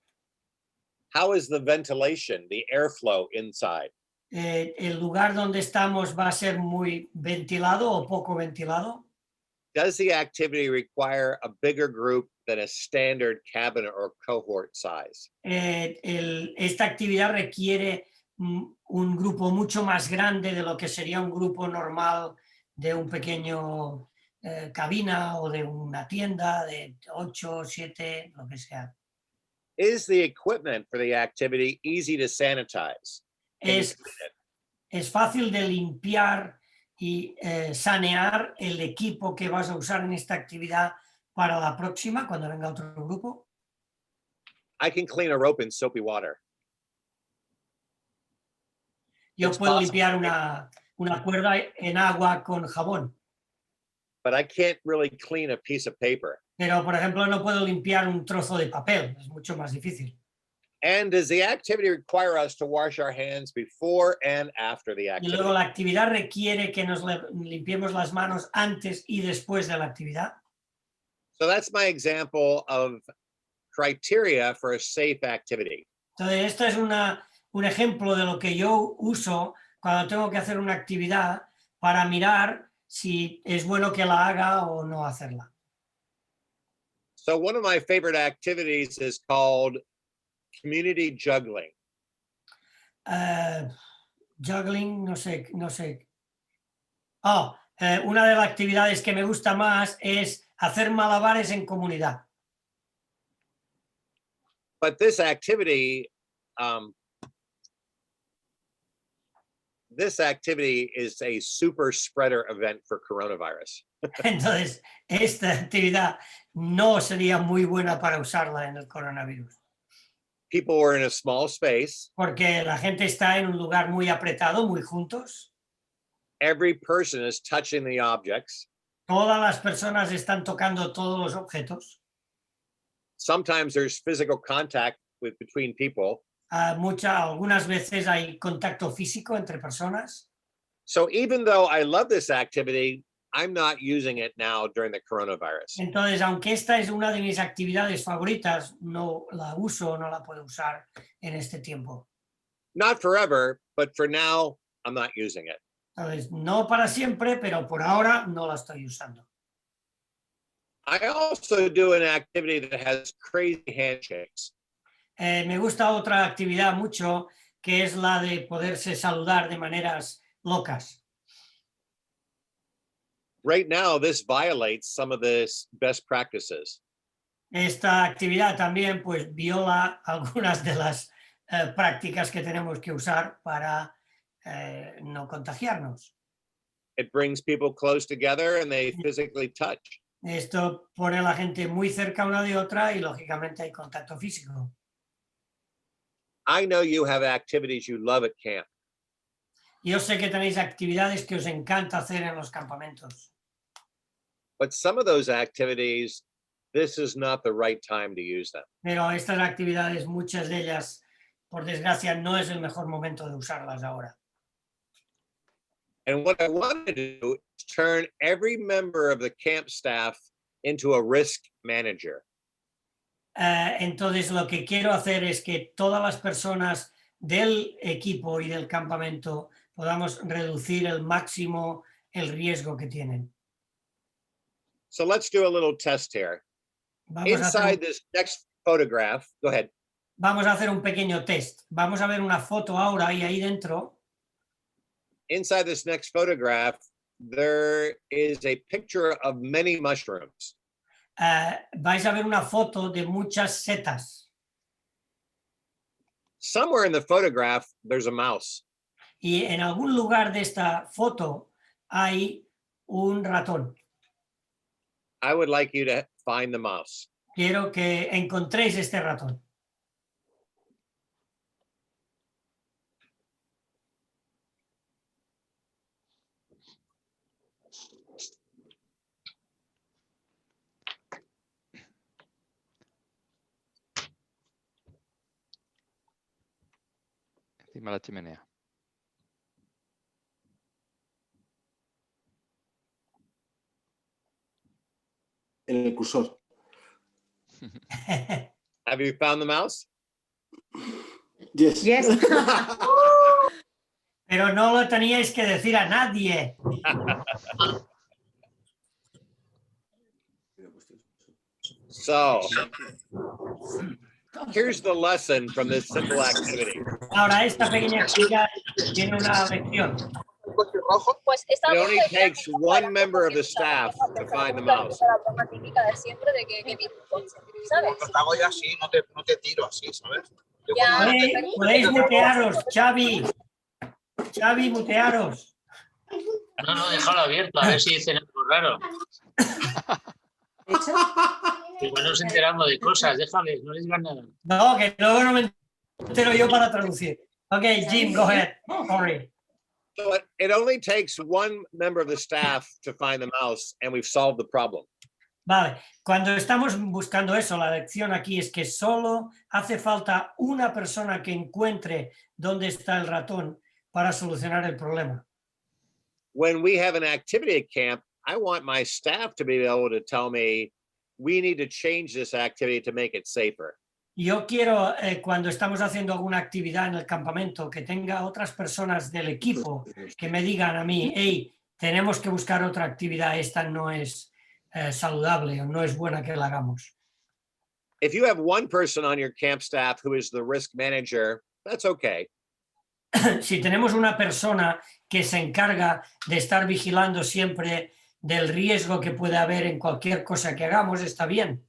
How is the ventilation, the airflow inside? El lugar donde estamos va a ser muy ventilado o poco ventilado. Does the activity require a bigger group than a standard cabin or cohort size? Esta actividad requiere un grupo mucho más grande de lo que sería un grupo normal de un pequeño cabina o de una tienda de 8, 7, lo que sea. Is the equipment for the activity easy to sanitize? Es fácil de limpiar y sanear el equipo que vas a usar en esta actividad para la próxima, cuando venga otro grupo. I can clean a rope in soapy water. Yo puedo limpiar una cuerda en agua con jabón. But I can't really clean a piece of paper. Pero, por ejemplo, no puedo limpiar un trozo de papel. Es mucho más difícil. And does the activity require us to wash our hands before and after the Y activity? luego la actividad requiere que nos limpiemos las manos antes y después de la actividad. So that's my example of criteria for a safe activity. Entonces, esto es un ejemplo de lo que yo uso cuando tengo que hacer una actividad para mirar si es bueno que la haga o no hacerla. So one of my favorite activities is called community juggling. Juggling, no sé. Una de las actividades que me gusta más es hacer malabares en comunidad. But this activity is a super spreader event for coronavirus. Entonces, esta actividad no sería muy buena para usarla en el coronavirus. People were in a small space. Porque la gente está en un lugar muy apretado, muy juntos. Every person is touching the objects. Todas las personas están tocando todos los objetos. Sometimes there's physical contact between people. Algunas veces hay contacto físico entre personas. So even though I love this activity, I'm not using it now during the coronavirus. Entonces, aunque esta es una de mis actividades favoritas, no la uso, no la puedo usar en este tiempo. Not forever, but for now, I'm not using it. Entonces, no para siempre, pero por ahora no la estoy usando. I also do an activity that has crazy handshakes. Me gusta otra actividad mucho, que es la de poderse saludar de maneras locas. Right now, this violates some of the best practices. Esta actividad también pues viola algunas de las prácticas que tenemos que usar para no contagiarnos. It brings people close together and they physically touch. Esto pone a la gente muy cerca una de otra y lógicamente hay contacto físico. I know you have activities you love at camp. Yo sé que tenéis actividades que os encanta hacer en los campamentos. But some of those activities, this is not the right time to use them. Pero estas actividades, muchas de ellas, por desgracia, no es el mejor momento de usarlas ahora. And what I want to do is turn every member of the camp staff into a risk manager. Entonces, lo que quiero hacer es que todas las personas del equipo y del campamento podamos reducir el máximo el riesgo que tienen. So let's do a little test here. Inside this next photograph, go ahead. Vamos a hacer un pequeño test. Vamos a ver una foto ahora y ahí dentro. Inside this next photograph, there is a picture of many mushrooms. Vais a ver una foto de muchas setas. Somewhere in the photograph, there's a mouse. Y en algún lugar de esta foto hay un ratón. I would like you to find the mouse. Quiero que encontréis este ratón. Encima de la chimenea. En el cursor. Have you found the mouse? Yes. Yes. Pero no lo teníais que decir a nadie. So, here's the lesson from this simple activity. Ahora, esta pequeña actividad tiene una lección. It only takes one member of the staff to find the mouse. Hago yo así, no te tiro así, ¿sabes? Podéis mutearos, Xavi. Xavi, mutearos. No, déjalo abierto, a ver si dicen algo raro. Igual nos enteramos de cosas, déjales, no les digas nada. No, que luego no me entero yo para traducir. Okay, Jim, go ahead. Sorry. So it only takes one member of the staff to find the mouse and we've solved the problem. Vale, cuando estamos buscando eso, la lección aquí es que solo hace falta una persona que encuentre dónde está el ratón para solucionar el problema. When we have an activity at camp, I want my staff to be able to tell me, we need to change this activity to make it safer. Yo quiero, cuando estamos haciendo alguna actividad en el campamento, que tenga otras personas del equipo que me digan a mí, hey, tenemos que buscar otra actividad, esta no es saludable o no es buena que la hagamos. If you have one person on your camp staff who is the risk manager, that's okay. Si tenemos una persona que se encarga de estar vigilando siempre del riesgo que puede haber en cualquier cosa que hagamos, está bien.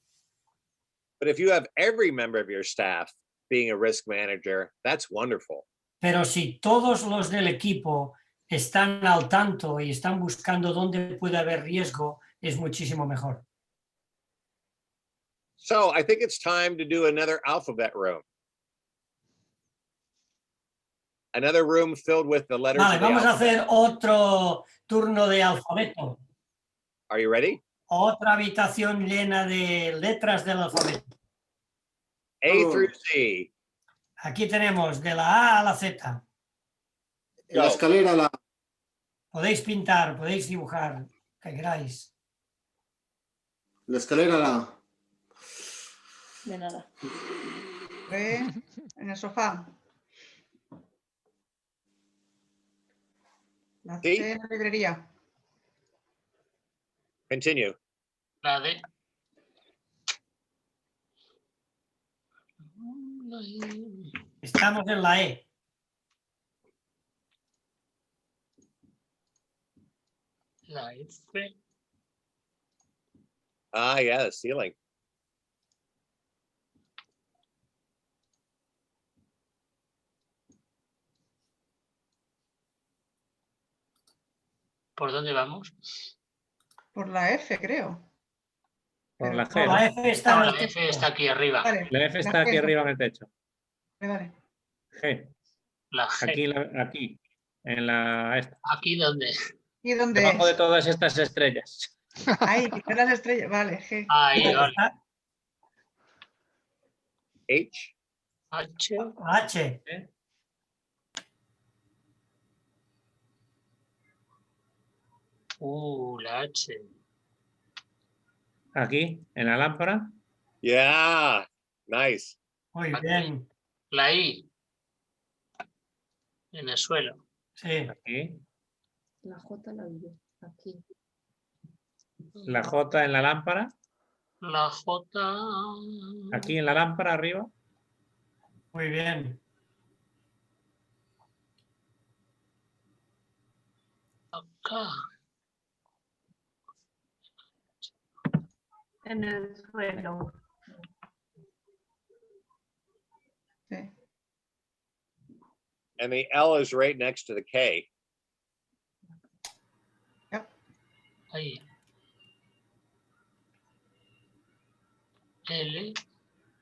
But if you have every member of your staff being a risk manager, that's wonderful. Pero si todos los del equipo están al tanto y están buscando dónde puede haber riesgo, es muchísimo mejor. So I think it's time to do another alphabet room. Another room filled with the letters Vale, of the vamos a alphabet. hacer otro turno de alfabeto. Are you ready? Otra habitación llena de letras del alfabeto. A through Z. Aquí tenemos de la A a la Z. La escalera, la... Podéis pintar, podéis dibujar, que queráis. La escalera, la... De nada. En el sofá. La Sí. C en la librería. Continue. La D. Estamos en la E. La F. Ah, yeah, the ceiling. ¿Por dónde vamos? Por la F, creo. Por la No, G, ¿no? la F está No, en la el F techo. está aquí arriba. Vale. La F está aquí G. arriba en el techo. Vale. G. La G. Aquí. En la esta. ¿Aquí dónde? ¿Y dónde Debajo de es? todas estas estrellas. Ahí, en las estrellas. Vale, G. Ahí, vale. H. H. H. La H. Aquí, en la lámpara. Yeah, nice. Muy Aquí. bien. La I. En el suelo. Sí. Aquí. La J la vi yo, aquí. La J en la lámpara. La J. Aquí en la lámpara arriba. Muy bien. Acá. En el suelo. Sí. And the L is right next to the K. Ahí. L.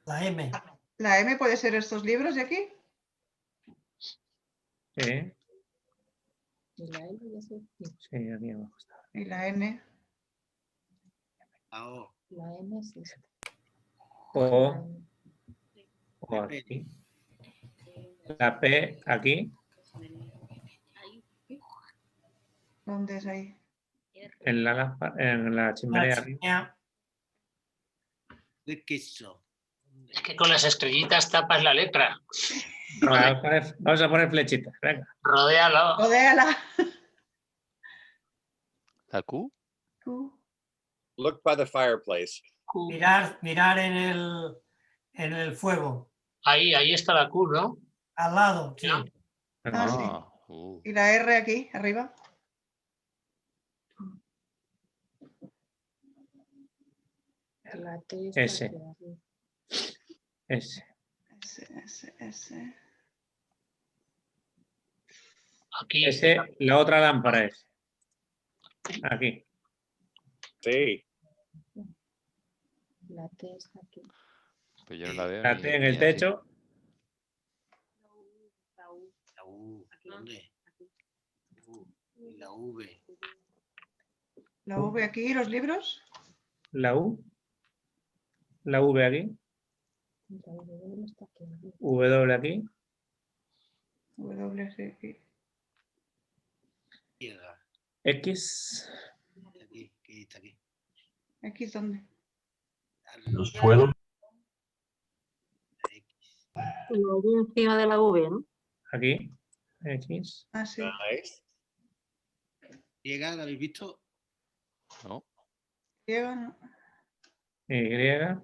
La M. La M puede ser estos libros de aquí. Sí. Y la L ya sé. Sí, aquí abajo está. Y la N. La M es esta. O aquí. La P aquí. ¿Dónde es ahí? En la lámpara, en la chimenea La arriba. chimenea. Es que con las estrellitas tapas la letra. Vamos a poner flechitas. Venga. Rodéalo. Rodéala. ¿La Q? Look by the fireplace. Mirar en el fuego. Ahí está la Q, ¿no? Al lado, sí. Ah, sí. Y la R aquí, arriba. La T S. está aquí arriba. S. S. Aquí. S, la otra lámpara es. Aquí. Sí. La T está aquí. Pues yo no la veo. La ni- T en ni el así. techo. La U. ¿Dónde? Y la V. La V aquí, los libros. La U. La V aquí. La W está aquí. W aquí. W, sí, aquí. X. Aquí, aquí, está aquí. ¿X dónde? El suelo. Encima de la V, ¿no? Aquí. X. Ah, sí. Nice. Llega, ¿la habéis visto? No. Llega, ¿no? Y.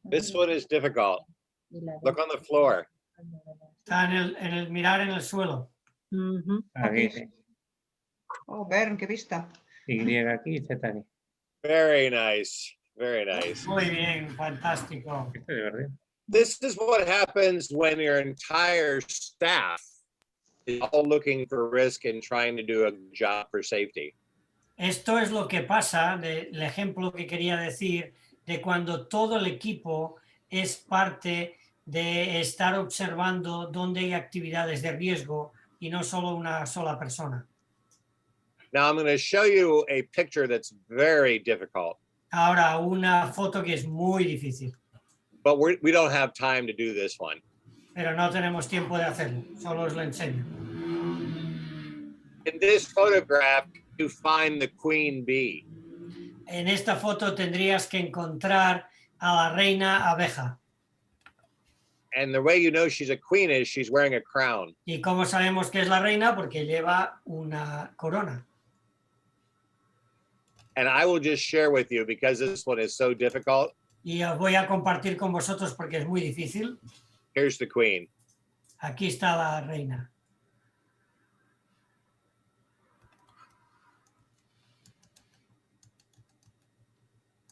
This one is difficult. Look on the floor. Está en el mirar en el suelo. Aquí. Aquí. Oh, Bern, qué vista. Y aquí y Z aquí. Very nice. Very nice. Muy bien, fantástico. Esto es divertido. This is what happens when your entire staff is all looking for risk and trying to do a job for safety. Esto es lo que pasa, el ejemplo que quería decir, de cuando todo el equipo es parte de estar observando dónde hay actividades de riesgo y no solo una sola persona. Now I'm going to show you a picture that's very difficult, Ahora, una foto que es muy difícil, but we don't have time to do this one. pero no tenemos tiempo de hacerlo, solo os lo enseño. In this photograph, you find the queen bee. En esta foto tendrías que encontrar a la reina abeja. And the way you know she's a queen is she's wearing a crown. ¿Y cómo sabemos que es la reina? Porque lleva una corona. And I will just share with you because this one is so difficult. Y os voy a compartir con vosotros porque es muy difícil. Here's the queen. Aquí está la reina.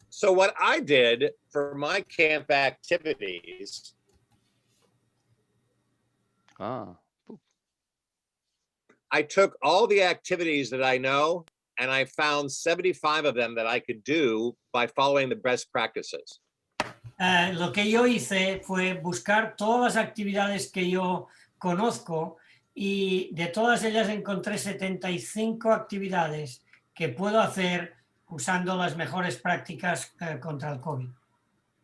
So what I did for my camp activities, I took all the activities that I know and I found 75 of them that I could do by following the best practices. Lo que yo hice fue buscar todas las actividades que yo conozco y de todas ellas encontré 75 actividades que puedo hacer usando las mejores prácticas contra el COVID.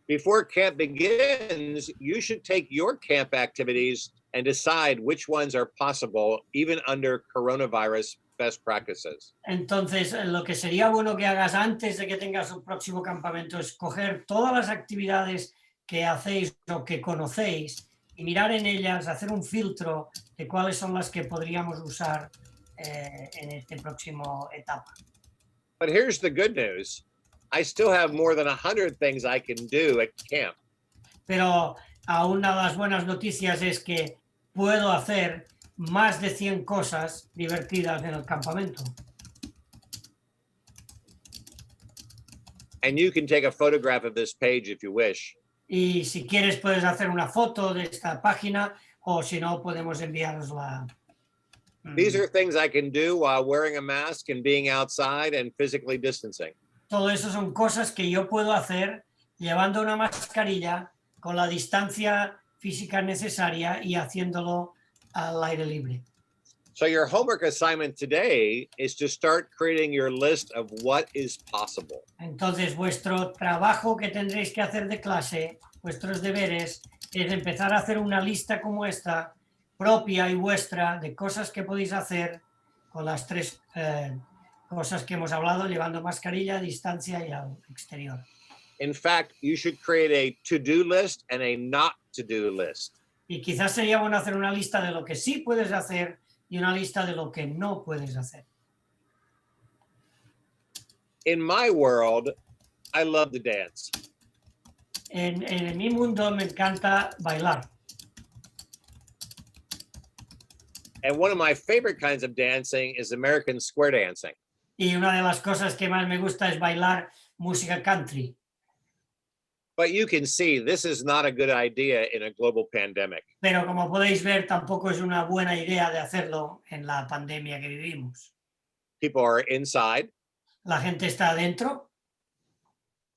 Before camp begins, you should take your camp activities and decide which ones are possible, even under coronavirus best practices. Entonces, lo que sería bueno que hagas antes de que tengas un próximo campamento es coger todas las actividades que hacéis o que conocéis y mirar en ellas, hacer un filtro de cuáles son las que podríamos usar en este próximo etapa. But here's the good news. I still have more than 100 things I can do at camp. Pero aún una de las buenas noticias es que puedo hacer más de 100 cosas divertidas en el campamento. And you can take a photograph of this page if you wish. Y si quieres puedes hacer una foto de esta página o si no podemos enviárosla. These are things I can do while wearing a mask and being outside and physically distancing. Todo eso son cosas que yo puedo hacer llevando una mascarilla con la distancia física necesaria y haciéndolo al aire libre. So your homework assignment today is to start creating your list of what is possible. Entonces, vuestro trabajo que tendréis que hacer de clase, vuestros deberes, es empezar a hacer una lista como esta, propia y vuestra, de cosas que podéis hacer con las tres cosas que hemos hablado, llevando mascarilla, distancia y al exterior. In fact, you should create a to-do list and a not to-do list. Y quizás sería bueno hacer una lista de lo que sí puedes hacer y una lista de lo que no puedes hacer. In my world, I love to dance. En mi mundo me encanta bailar. And one of my favorite kinds of dancing is American square dancing. Y una de las cosas que más me gusta es bailar música country. But you can see this is not a good idea in a global pandemic. Pero como podéis ver, tampoco es una buena idea de hacerlo en la pandemia que vivimos. People are inside. La gente está adentro.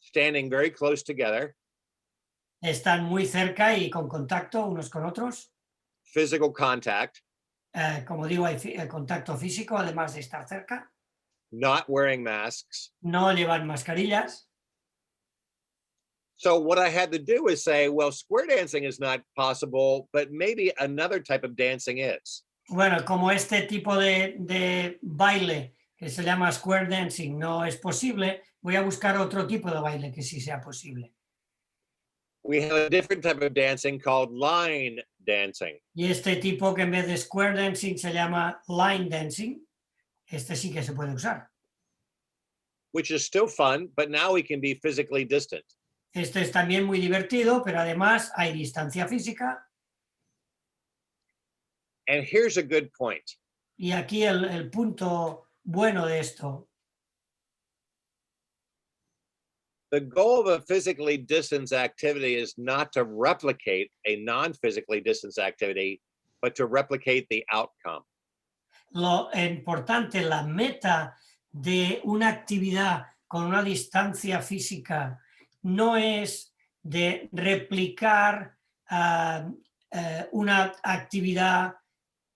Standing very close together. Están muy cerca y con contacto unos con otros. Physical contact. Como digo, hay contacto físico, además de estar cerca. Not wearing masks. No llevan mascarillas. So what I had to do is say, well, square dancing is not possible, but maybe another type of dancing is. Bueno, como este tipo de baile que se llama square dancing no es posible, voy a buscar otro tipo de baile que sí sea posible. We have a different type of dancing called line dancing. Y este tipo que en vez de square dancing se llama line dancing, este sí que se puede usar. Which is still fun, but now we can be physically distant. Este es también muy divertido, pero además hay distancia física. And here's a good point. Y aquí el punto bueno de esto. The goal of a physically distanced activity is not to replicate a non-physically distanced activity, but to replicate the outcome. Lo importante, la meta de una actividad con una distancia física no es de replicar una actividad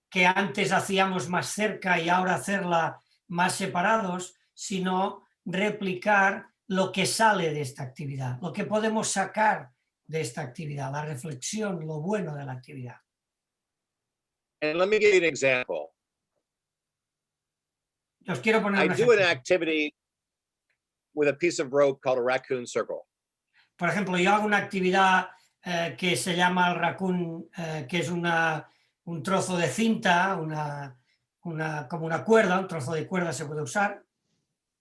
que antes hacíamos más cerca y ahora hacerla más separados, sino replicar lo que sale de esta actividad, lo que podemos sacar de esta actividad, la reflexión, lo bueno de la actividad. And let me give you an example. Os quiero poner I un do an ejemplo. activity with a piece of rope called a raccoon circle. Por ejemplo, yo hago una actividad que se llama el raccoon, que es un trozo de cinta, como una cuerda, un trozo de cuerda se puede usar.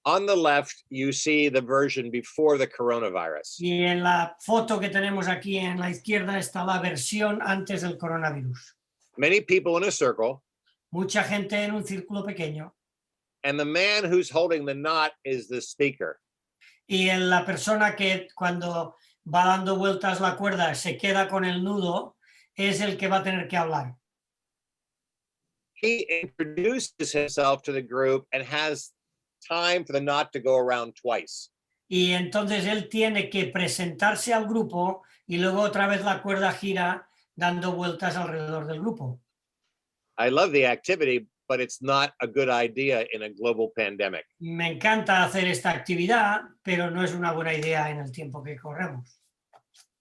On the left, you see the version before the coronavirus. Y en la foto que tenemos aquí en la izquierda está la versión antes del coronavirus. Many people in a circle. Mucha gente en un círculo pequeño. And the man who's holding the knot is the speaker. Y la persona que cuando va dando vueltas la cuerda se queda con el nudo es el que va a tener que hablar. He introduces himself to the group and has time for the knot to go around twice. Y entonces él tiene que presentarse al grupo y luego otra vez la cuerda gira dando vueltas alrededor del grupo. I love the activity, but it's not a good idea in a global pandemic. Me encanta hacer esta actividad, pero no es una buena idea en el tiempo que corremos.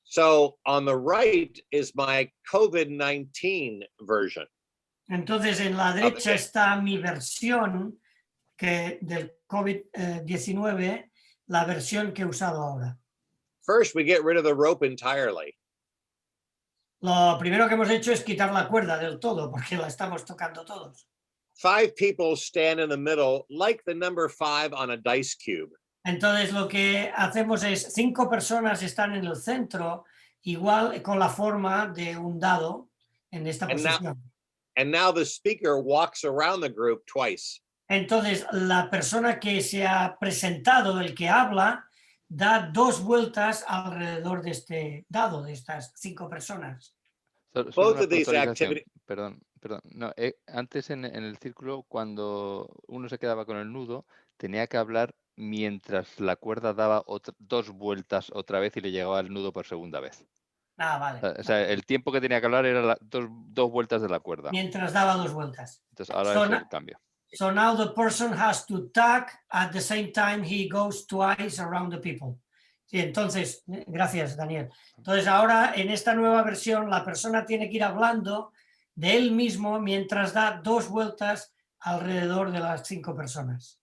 So on the right is my COVID-19 version. Entonces en la derecha está mi versión del COVID-19, la versión que he usado ahora. First, we get rid of the rope entirely. Lo primero que hemos hecho es quitar la cuerda del todo, porque la estamos tocando todos. 5 people stand in the middle, like the number 5 on a dice cube. Entonces lo que hacemos es 5 personas están en el centro, igual con la forma de un dado en esta posición. And now the speaker walks around the group twice. Entonces la persona que se ha presentado, el que habla, da 2 vueltas alrededor de este dado, de estas 5 personas. Both of these activities. Perdón. No, antes en el círculo, cuando uno se quedaba con el nudo, tenía que hablar mientras la cuerda daba 2 vueltas otra vez y le llegaba el nudo por segunda vez. Ah, vale. O sea, el tiempo que tenía que hablar era 2 vueltas de la cuerda. Mientras daba 2 vueltas. Entonces ahora es el cambio. So now the person has to talk at the same time he goes twice around the people. Sí, entonces, gracias, Daniel. Entonces ahora en esta nueva versión la persona tiene que ir hablando de él mismo mientras da 2 vueltas alrededor de las 5 personas.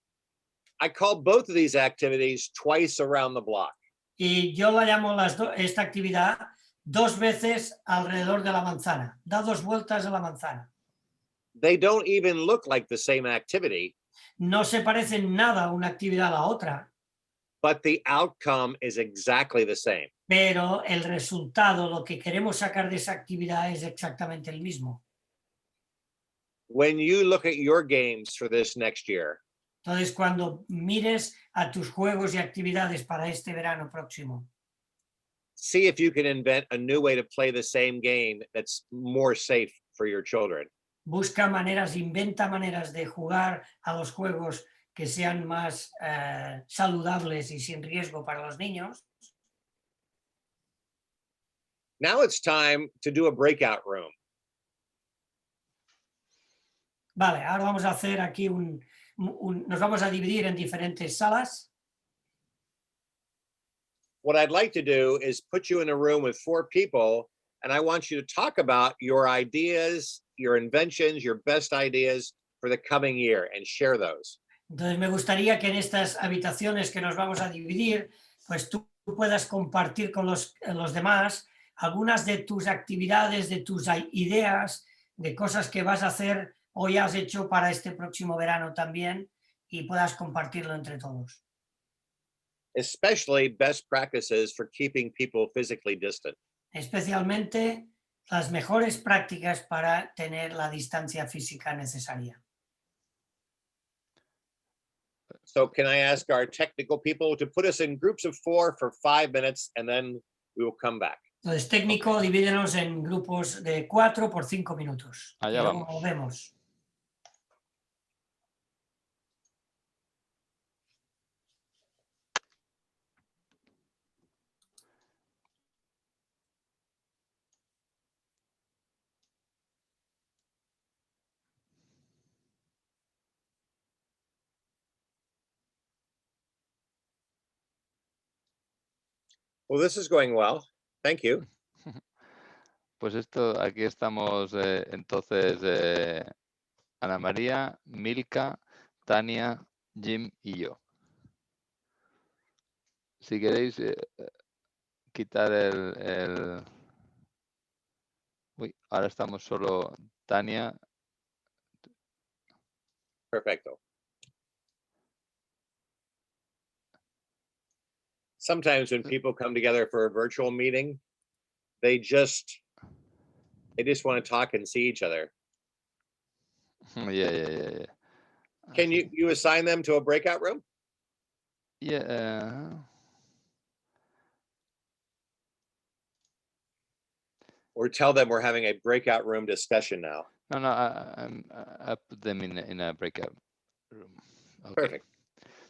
I call both of these activities twice around the block. Y yo la llamo esta actividad 2 veces alrededor de la manzana. Da 2 vueltas a la manzana. They don't even look like the same activity. No se parecen nada una actividad a la otra. But the outcome is exactly the same. Pero el resultado, lo que queremos sacar de esa actividad es exactamente el mismo. When you look at your games for this next year, entonces cuando mires a tus juegos y actividades para este verano próximo, see if you can invent a new way to play the same game that's more safe for your children. busca maneras, inventa maneras de jugar a los juegos que sean más saludables y sin riesgo para los niños. Now it's time to do a breakout room. Vale, ahora vamos a hacer aquí nos vamos a dividir en diferentes salas. What I'd like to do is put you in a room with 4 people, and I want you to talk about your ideas, your inventions, your best ideas for the coming year and share those. Entonces me gustaría que en estas habitaciones que nos vamos a dividir, pues tú puedas compartir con los demás algunas de tus actividades, de tus ideas, de cosas que vas a hacer o ya has hecho para este próximo verano también y puedas compartirlo entre todos. Especially best practices for keeping people physically distant. Especialmente las mejores prácticas para tener la distancia física necesaria. So can I ask our technical people to put us in groups of 4 for 5 minutes, and then we will come back. Entonces, técnico, divídenos en grupos de 4 por 5 minutos. Allá vamos. Volvemos. Well, this is going well. Thank you. Pues aquí estamos entonces Ana María, Milka, Tania, Jim y yo. Si queréis quitar el... Uy, ahora estamos solo Tania. Perfecto. Sometimes when people come together for a virtual meeting, they just want to talk and see each other. Yeah. Can you assign them to a breakout room? Yeah. Or tell them we're having a breakout room discussion now. No, I put them in a breakout room. Okay. Perfect.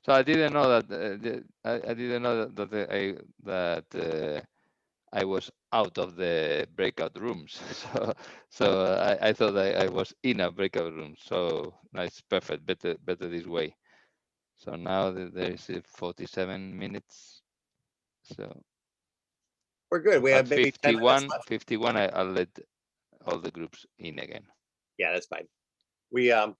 So I didn't know that I didn't know that I was out of the breakout rooms. So I thought I was in a breakout room. So no, it's perfect. Better this way. So now there is 47 minutes. So we're good. We have maybe 51. I'll let all the groups in again. Yeah, that's fine. We have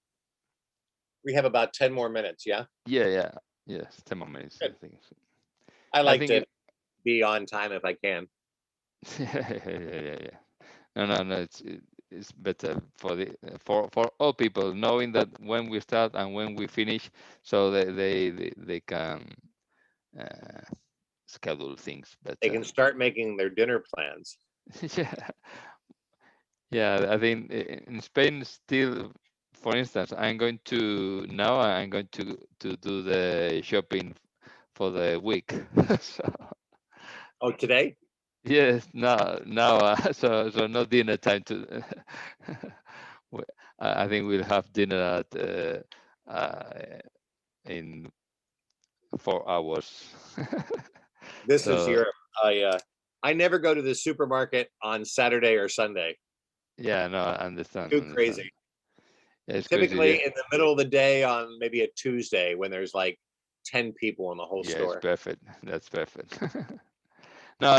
about 10 more minutes. Yeah. Yeah. Yes, 10 more minutes. Good. I think. I like to be on time if I can. Yeah. No. It's better for all people knowing that when we start and when we finish, so they can schedule things better. They can start making their dinner plans. Yeah. I think in Spain still, for instance, I'm going to do the shopping for the week. So. Oh, today? Yes, now, so no dinner time to. I think we'll have dinner in 4 hours. This is Europe. I never go to the supermarket on Saturday or Sunday. Yeah, no, I understand. Too crazy. Yeah, it's typically crazy, in the middle of the day on maybe a Tuesday when there's like 10 people in the whole store. It's perfect. That's perfect. No,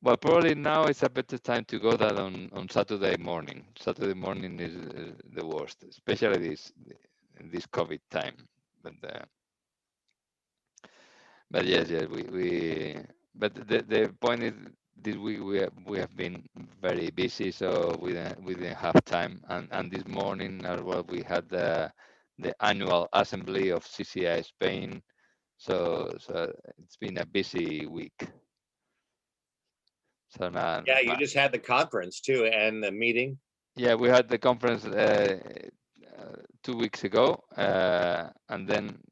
well, probably now it's a better time to go than on Saturday morning. Saturday morning is the worst, especially this COVID time. But yes, but the point is this week we have been very busy, so we didn't have time. And this morning as well we had the annual assembly of CCI Spain. So it's been a busy week. So now, yeah, you just had the conference too and the meeting. Yeah, we had the conference 2 weeks ago, and then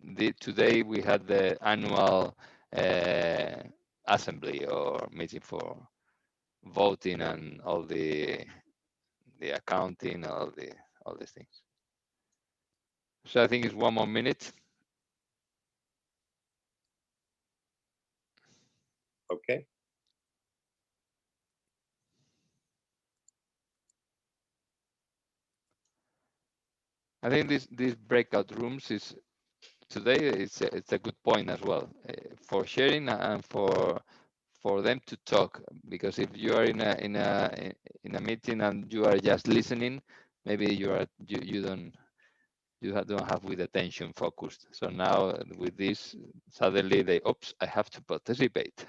today we had the annual assembly or meeting for voting and all the the accounting, all these things. So I think it's 1 more minute. Okay. I think these breakout rooms is today. It's a good point as well for sharing and for them to talk, because if you are in a meeting and you are just listening, maybe you don't have with attention focused. So now with this, suddenly oops, I have to participate.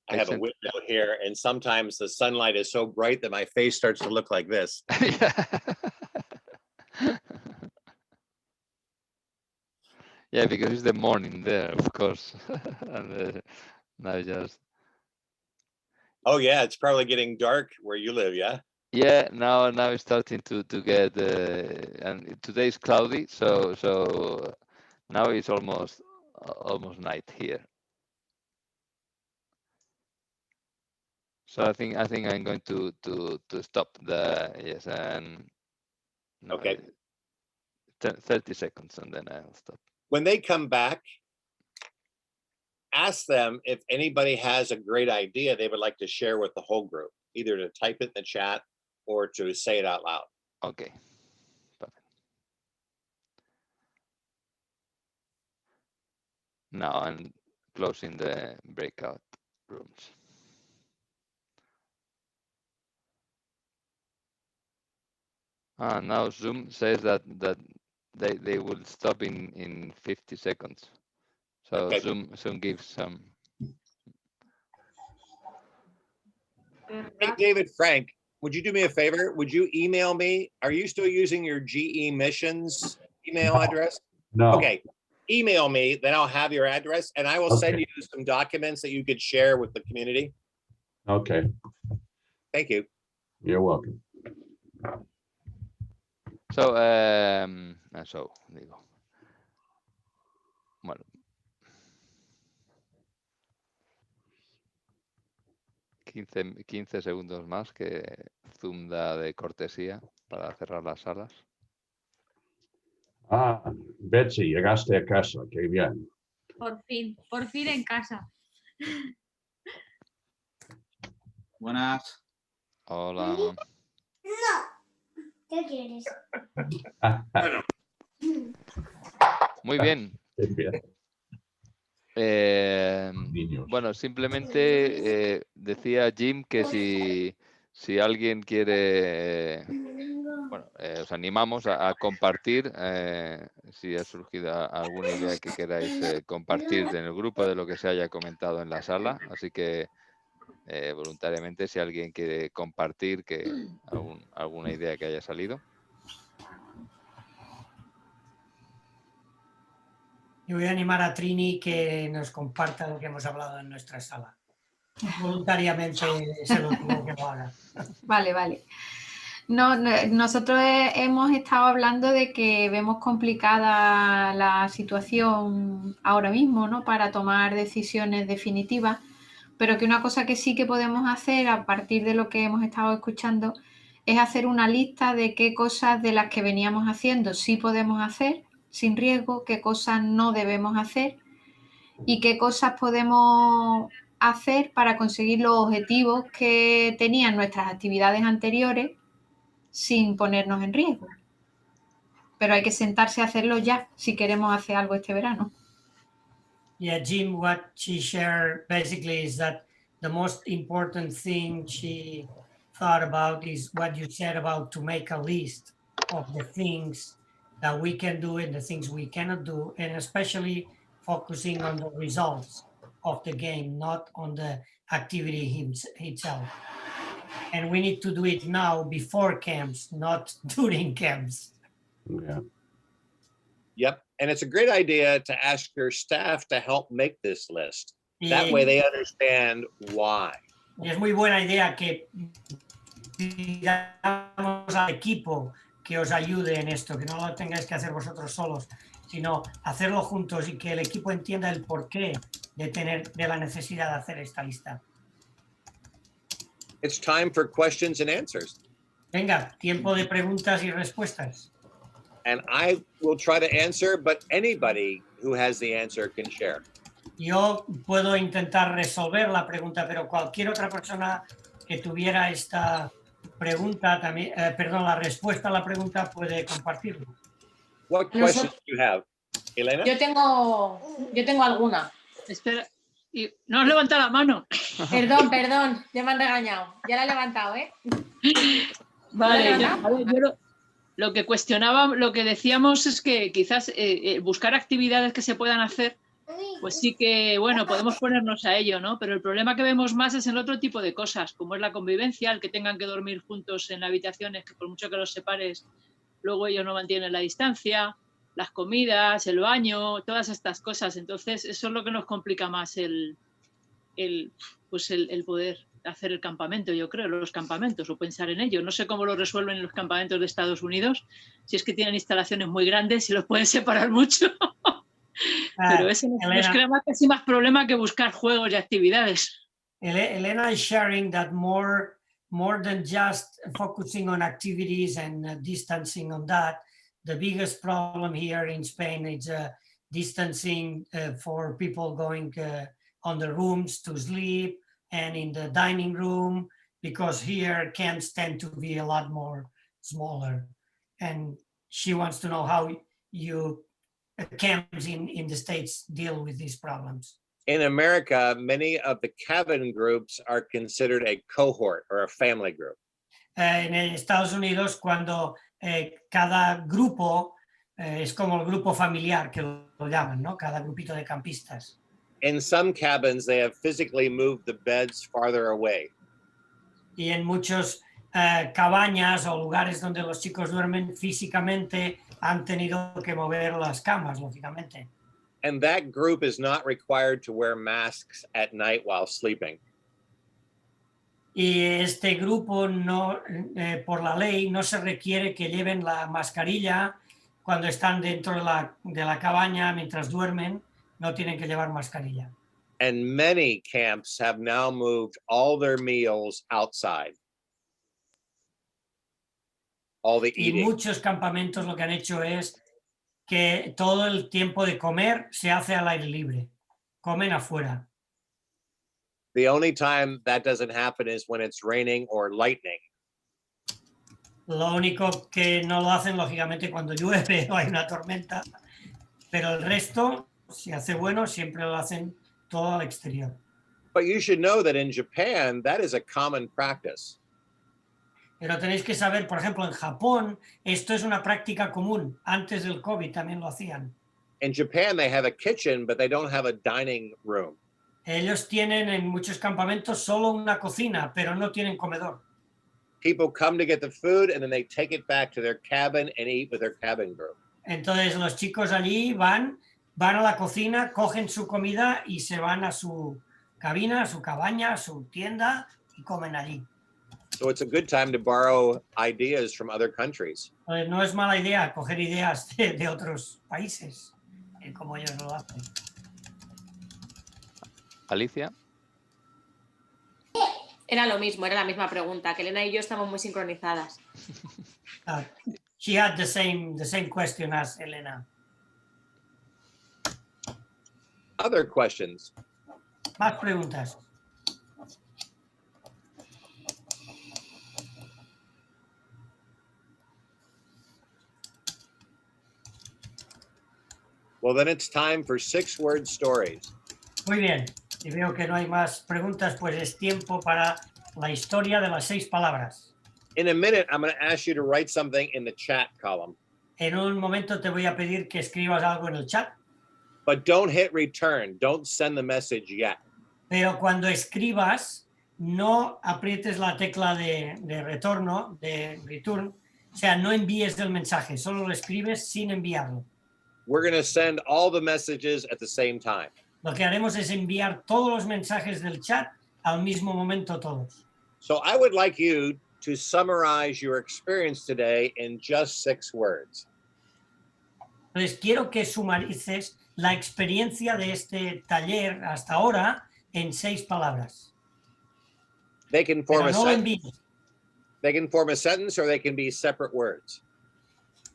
I have a window here, and sometimes the sunlight is so bright that my face starts to look like this. Yeah, because it's the morning there, of course. And now just. Oh yeah, it's probably getting dark where you live, yeah. Yeah, now it's starting to get, and today is cloudy, so now it's almost night here. So I think I'm going to stop yes, and no, okay, 30 seconds and then I'll stop. When they come back, ask them if anybody has a great idea they would like to share with the whole group, either to type it in the chat or to say it out loud. Okay. Perfect. Now I'm closing the breakout rooms. Now Zoom says that they will stop in 50 seconds. So okay. Zoom gives some. Hey, David Frank, would you do me a favor? Would you email me? Are you still using your GE Missions email address? No. Okay. Email me, then I'll have your address, and I will send you some documents that you could share with the community. Okay. Thank you. You're welcome. So, digo. Bueno. 15 segundos más que Zoom da de cortesía para cerrar las salas. Betsy, llegaste a casa, qué bien. Por fin en casa. Buenas. Hola. No, ¿qué quieres? Bueno. Muy bien. Bueno, simplemente decía Jim que si alguien quiere, bueno, os animamos a compartir, si ha surgido alguna idea que queráis compartir en el grupo de lo que se haya comentado en la sala, así que voluntariamente si alguien quiere compartir alguna idea que haya salido. Yo voy a animar a Trini que nos comparta lo que hemos hablado en nuestra sala. Voluntariamente se lo digo que lo haga. Vale. No, nosotros hemos estado hablando de que vemos complicada la situación ahora mismo, ¿no? Para tomar decisiones definitivas, pero que una cosa que sí que podemos hacer a partir de lo que hemos estado escuchando es hacer una lista de qué cosas de las que veníamos haciendo sí podemos hacer sin riesgo, qué cosas no debemos hacer y qué cosas podemos hacer para conseguir los objetivos que tenían nuestras actividades anteriores sin ponernos en riesgo. Pero hay que sentarse a hacerlo ya si queremos hacer algo este verano. Yeah, Jim, what she shared basically is that the most important thing she thought about is what you said about to make a list of the things that we can do and the things we cannot do, and especially focusing on the results of the game, not on the activity itself. And we need to do it now before camps, not during camps. Yeah. Yep, and it's a great idea to ask your staff to help make this list. That way they understand why. Y es muy buena idea que pidamos al equipo que os ayude en esto, que no lo tengáis que hacer vosotros solos, sino hacerlo juntos y que el equipo entienda el porqué de la necesidad de hacer esta lista. It's time for questions and answers. Venga, tiempo de preguntas y respuestas. And I will try to answer, but anybody who has the answer can share. Yo puedo intentar resolver la pregunta, pero cualquier otra persona que tuviera esta pregunta, también, perdón, la respuesta a la pregunta puede compartirlo. What questions do you have, Elena? Yo tengo alguna. Espera, no has levantado la mano. Perdón, ya me han regañado. Ya la he levantado, ¿eh? Vale, yo lo que cuestionaba, lo que decíamos es que quizás buscar actividades que se puedan hacer, pues sí que, bueno, podemos ponernos a ello, ¿no? Pero el problema que vemos más es el otro tipo de cosas, como es la convivencia, el que tengan que dormir juntos en habitaciones, que por mucho que los separes, luego ellos no mantienen la distancia, las comidas, el baño, todas estas cosas. Entonces, eso es lo que nos complica más el poder hacer el campamento, yo creo, los campamentos, o pensar en ello. No sé cómo lo resuelven en los campamentos de Estados Unidos, si es que tienen instalaciones muy grandes y los pueden separar mucho. Pero eso nos crea casi más problema que buscar juegos y actividades. Elena is sharing that more than just focusing on activities and distancing on that, the biggest problem here in Spain is distancing for people going on the rooms to sleep and in the dining room, because here camps tend to be a lot more smaller. And she wants to know how you camps in the States deal with these problems. In America, many of the cabin groups are considered a cohort or a family group. En Estados Unidos, cuando cada grupo es como el grupo familiar, que lo llaman, ¿no? Cada grupito de campistas. In some cabins, they have physically moved the beds farther away. Y en muchos cabañas o lugares donde los chicos duermen, físicamente han tenido que mover las camas, lógicamente. And that group is not required to wear masks at night while sleeping. Y este grupo no, por la ley, no se requiere que lleven la mascarilla cuando están dentro de la cabaña mientras duermen. No tienen que llevar mascarilla. And many camps have now moved all their meals outside. All the eating. Y muchos campamentos lo que han hecho es que todo el tiempo de comer se hace al aire libre. Comen afuera. The only time that doesn't happen is when it's raining or lightning. Lo único que no lo hacen, lógicamente, cuando llueve o hay una tormenta. Pero el resto, si hace bueno, siempre lo hacen todo al exterior. But you should know that in Japan, that is a common practice. Pero tenéis que saber, por ejemplo, en Japón, esto es una práctica común. Antes del COVID también lo hacían. In Japan, they have a kitchen, but they don't have a dining room. Ellos tienen en muchos campamentos solo una cocina, pero no tienen comedor. People come to get the food and then they take it back to their cabin and eat with their cabin group. Entonces los chicos allí van a la cocina, cogen su comida y se van a su cabina, a su cabaña, a su tienda y comen allí. So it's a good time to borrow ideas from other countries. No es mala idea coger ideas de otros países, como ellos lo hacen. Alicia. Era lo mismo, era la misma pregunta, que Elena y yo estamos muy sincronizadas. She had the same question as Elena. Other questions? Más preguntas. Well, then it's time for 6-word stories. Muy bien. Si veo que no hay más preguntas, pues es tiempo para la historia de las 6 palabras. In a minute, I'm going to ask you to write something in the chat column. En un momento te voy a pedir que escribas algo en el chat. But don't hit return. Don't send the message yet. Pero cuando escribas, no aprietes la tecla de retorno, de return. O sea, no envíes el mensaje, solo lo escribes sin enviarlo. we're going to send all the messages at the same time. Lo que haremos es enviar todos los mensajes del chat al mismo momento todos. So I would like you to summarize your experience today in just 6 words. Entonces quiero que sumarices la experiencia de este taller hasta ahora en 6 palabras. They can form Pero no lo envíes. They can form a sentence or they can be separate words.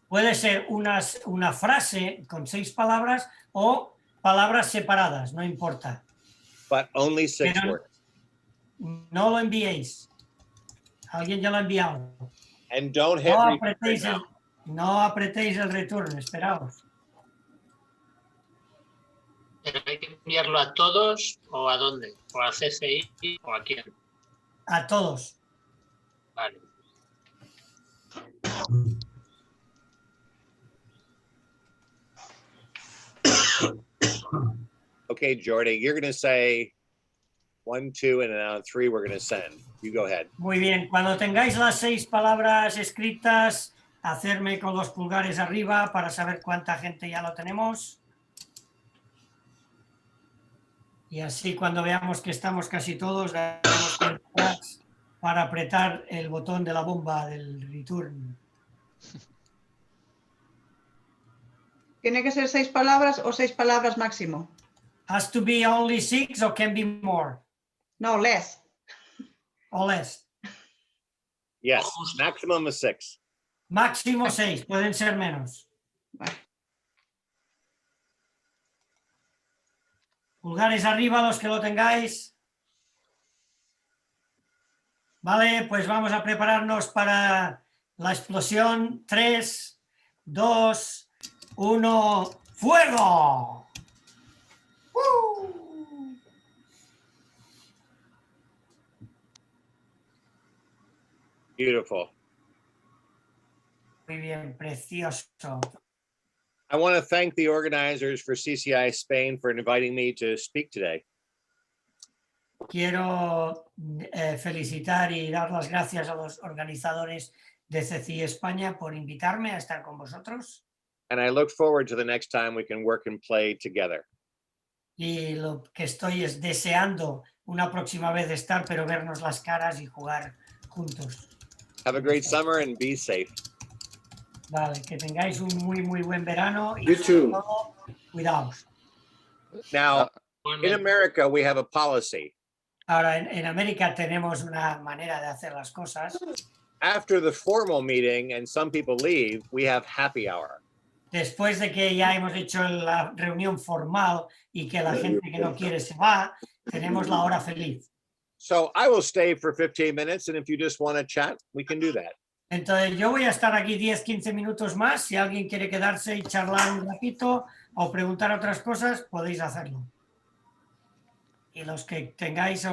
Puede ser una frase con 6 palabras o palabras separadas, no importa. But only 6 Pero words. no lo enviéis. Alguien ya lo ha enviado. And don't hit No return apretéis, now. no apretéis el return, esperaos. ¿Pero hay que enviarlo a todos o a dónde? ¿O a CCI o a quién? A todos. Vale. Okay, Jordi, you're going to say 1, 2, and then on 3 we're going to send. You go ahead. Muy bien, cuando tengáis las 6 palabras escritas, hacerme con los pulgares arriba para saber cuánta gente ya lo tenemos. Y así cuando veamos que estamos casi todos, daremos cuenta para apretar el botón de la bomba del return. ¿Tiene que ser 6 palabras o 6 palabras máximo? Has to be only 6 or can be more? No, less. Or less. Yes, maximum of 6. Máximo 6, pueden ser menos. Pulgares arriba los que lo tengáis. Vale, pues vamos a prepararnos para la explosión. 3, 2, 1, ¡fuego! Beautiful. Muy bien, precioso. I want to thank the organizers for CCI Spain for inviting me to speak today. Quiero felicitar y dar las gracias a los organizadores de CCI España por invitarme a estar con vosotros. And I look forward to the next time we can work and play together. Y lo que estoy es deseando una próxima vez estar, pero vernos las caras y jugar juntos. Have a great summer and be safe. Vale, que tengáis un muy buen verano y You too. sobre todo, cuidaos. Now, in America, we have a policy. Ahora, en América tenemos una manera de hacer las cosas. After the formal meeting and some people leave, we have happy hour. Después de que ya hemos hecho la reunión formal y que la gente que no quiere se va, tenemos la hora feliz. So I will stay for 15 minutes, and if you just want to chat, we can do that. Entonces yo voy a estar aquí 10-15 minutos más. Si alguien quiere quedarse y charlar un ratito o preguntar otras cosas, podéis hacerlo. Y los que tengáis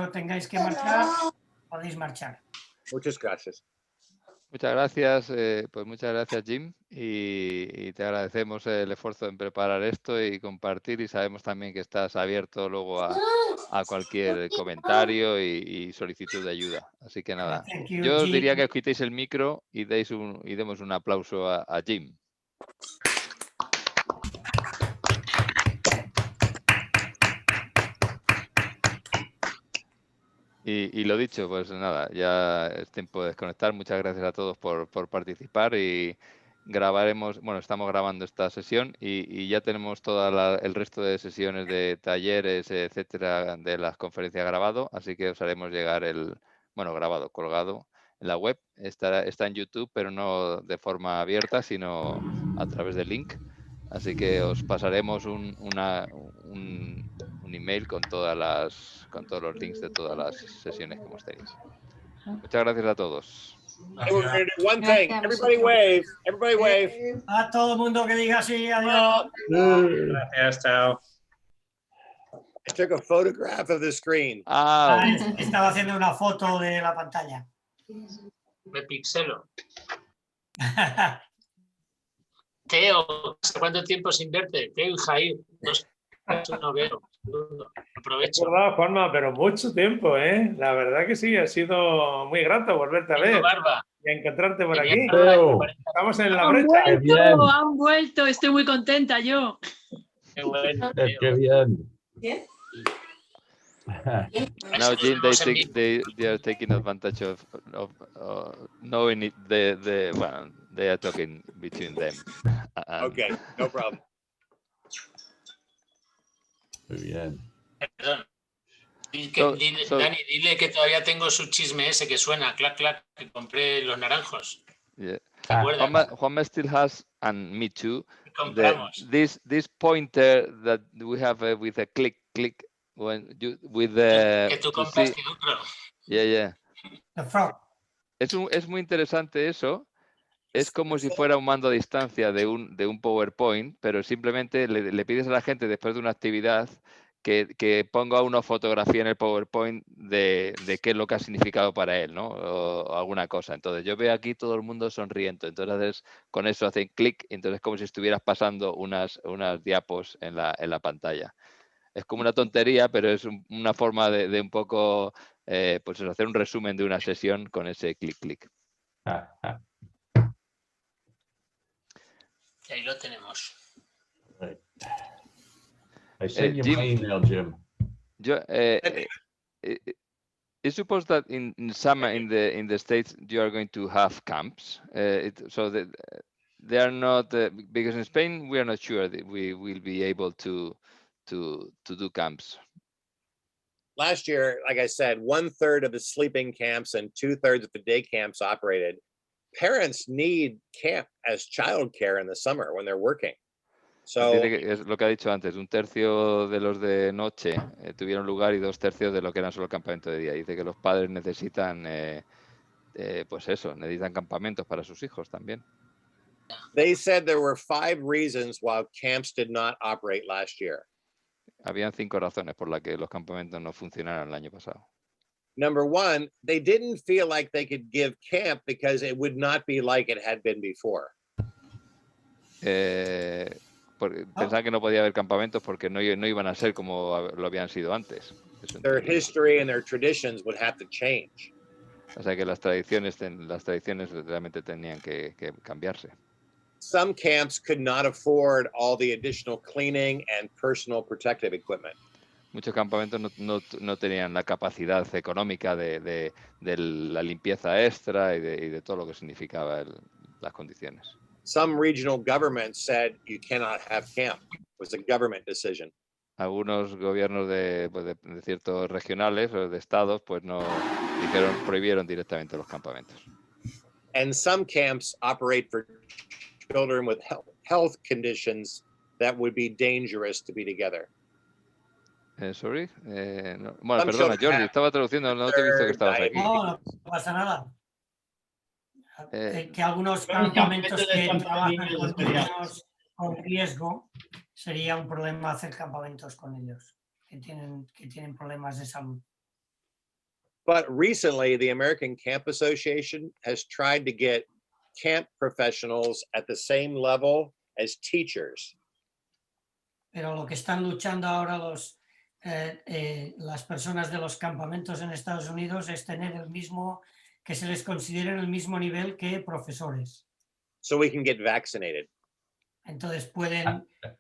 que marchar, podéis marchar. Muchas gracias. Muchas gracias, pues muchas gracias, Jim, y te agradecemos el esfuerzo en preparar esto y compartir, y sabemos también que estás abierto luego a cualquier comentario y solicitud de ayuda. Así que nada, yo diría que os quitéis el micro y demos un aplauso a Jim. Y lo dicho, pues nada, ya es tiempo de desconectar. Muchas gracias a todos por participar y grabaremos, bueno, estamos grabando esta sesión y ya tenemos el resto de sesiones de talleres, etcétera, de las conferencias grabado, así que os haremos llegar grabado, colgado en la web. Está en YouTube, pero no de forma abierta, sino a través de link. Así que os pasaremos un email con todos los links de todas las sesiones que hemos tenido. Muchas gracias a todos. One thing, everybody wave, everybody wave. A todo el mundo que diga sí, adiós. Gracias, chao. I took a photograph of the screen. Estaba haciendo una foto de la pantalla. Me pixelo. Teo, ¿hace cuánto tiempo sin verte? Teo y Jair. No veo. Aprovecho. Es verdad, Juanma, pero mucho tiempo, ¿eh? La verdad que sí, ha sido muy grato volverte a ver Barba. y a encontrarte por Tenía aquí. Veo. Estamos en la Han brecha. Qué bien. vuelto, han vuelto. Estoy muy contenta yo. Qué bueno. Qué bien. ¿Bien? Now, Jim, they are taking advantage of knowing it. Well, they are talking between them. Okay, no problem. Muy bien. Perdón. So- Dani, dile que todavía tengo su chisme ese que suena, clac, clac, que compré los naranjos. Yeah. ¿Te acuerdas? Juanma still has, and me too, Compramos. this pointer that we have with a click when you with the Que tú to see. compraste otro. Yeah. The frog. Es muy interesante eso. Es como si fuera un mando a distancia de un PowerPoint, pero simplemente le pides a la gente después de una actividad que ponga una fotografía en el PowerPoint de qué es lo que ha significado para él, ¿no? O alguna cosa. Entonces yo veo aquí todo el mundo sonriendo. Entonces con eso hacen clic, entonces es como si estuvieras pasando unas diapos en la pantalla. Es como una tontería, pero es una forma de un poco pues hacer un resumen de una sesión con ese clic. Y ahí lo tenemos. Right. I sent you Jim, my email, Jim. I suppose that in summer in the States you are going to have camps, so that they are not because in Spain we are not sure that we will be able to do camps. Last year, like I said, 1/3 of the sleeping camps and 2/3 of the day camps operated. Parents need camp as childcare in the summer when they're working. So Dice que es lo que ha dicho antes, 1/3 de los de noche tuvieron lugar y 2/3 de lo que eran solo campamento de día. Dice que los padres necesitan, pues eso, necesitan campamentos para sus hijos también. they said there were 5 reasons why camps did not operate last year. Habían 5 razones por las que los campamentos no funcionaron el año pasado. Number 1, they didn't feel like they could give camp because it would not be like it had been before. Pensaban que no podía haber campamentos porque no iban a ser como lo habían sido antes. Their history and their traditions would have to change. O sea que las tradiciones realmente tenían que cambiarse. Some camps could not afford all the additional cleaning and personal protective equipment. Muchos campamentos no tenían la capacidad económica de la limpieza extra y de todo lo que significaba las condiciones. Some regional governments said you cannot have camp. It was a government decision. Algunos gobiernos de ciertos regionales o de estados pues prohibieron directamente los campamentos. And some camps operate for children with health conditions that would be dangerous to be together. Sorry. No. Bueno, perdona, Jordi, estaba traduciendo, no te he visto que estabas aquí. No pasa nada. Que algunos campamentos que trabajan con niños con riesgo sería un problema hacer campamentos con ellos que tienen problemas de salud. But recently, the American Camp Association has tried to get camp professionals at the same level as teachers. Pero lo que están luchando ahora las personas de los campamentos en Estados Unidos es tener que se les considere el mismo nivel que profesores. So we can get vaccinated. Entonces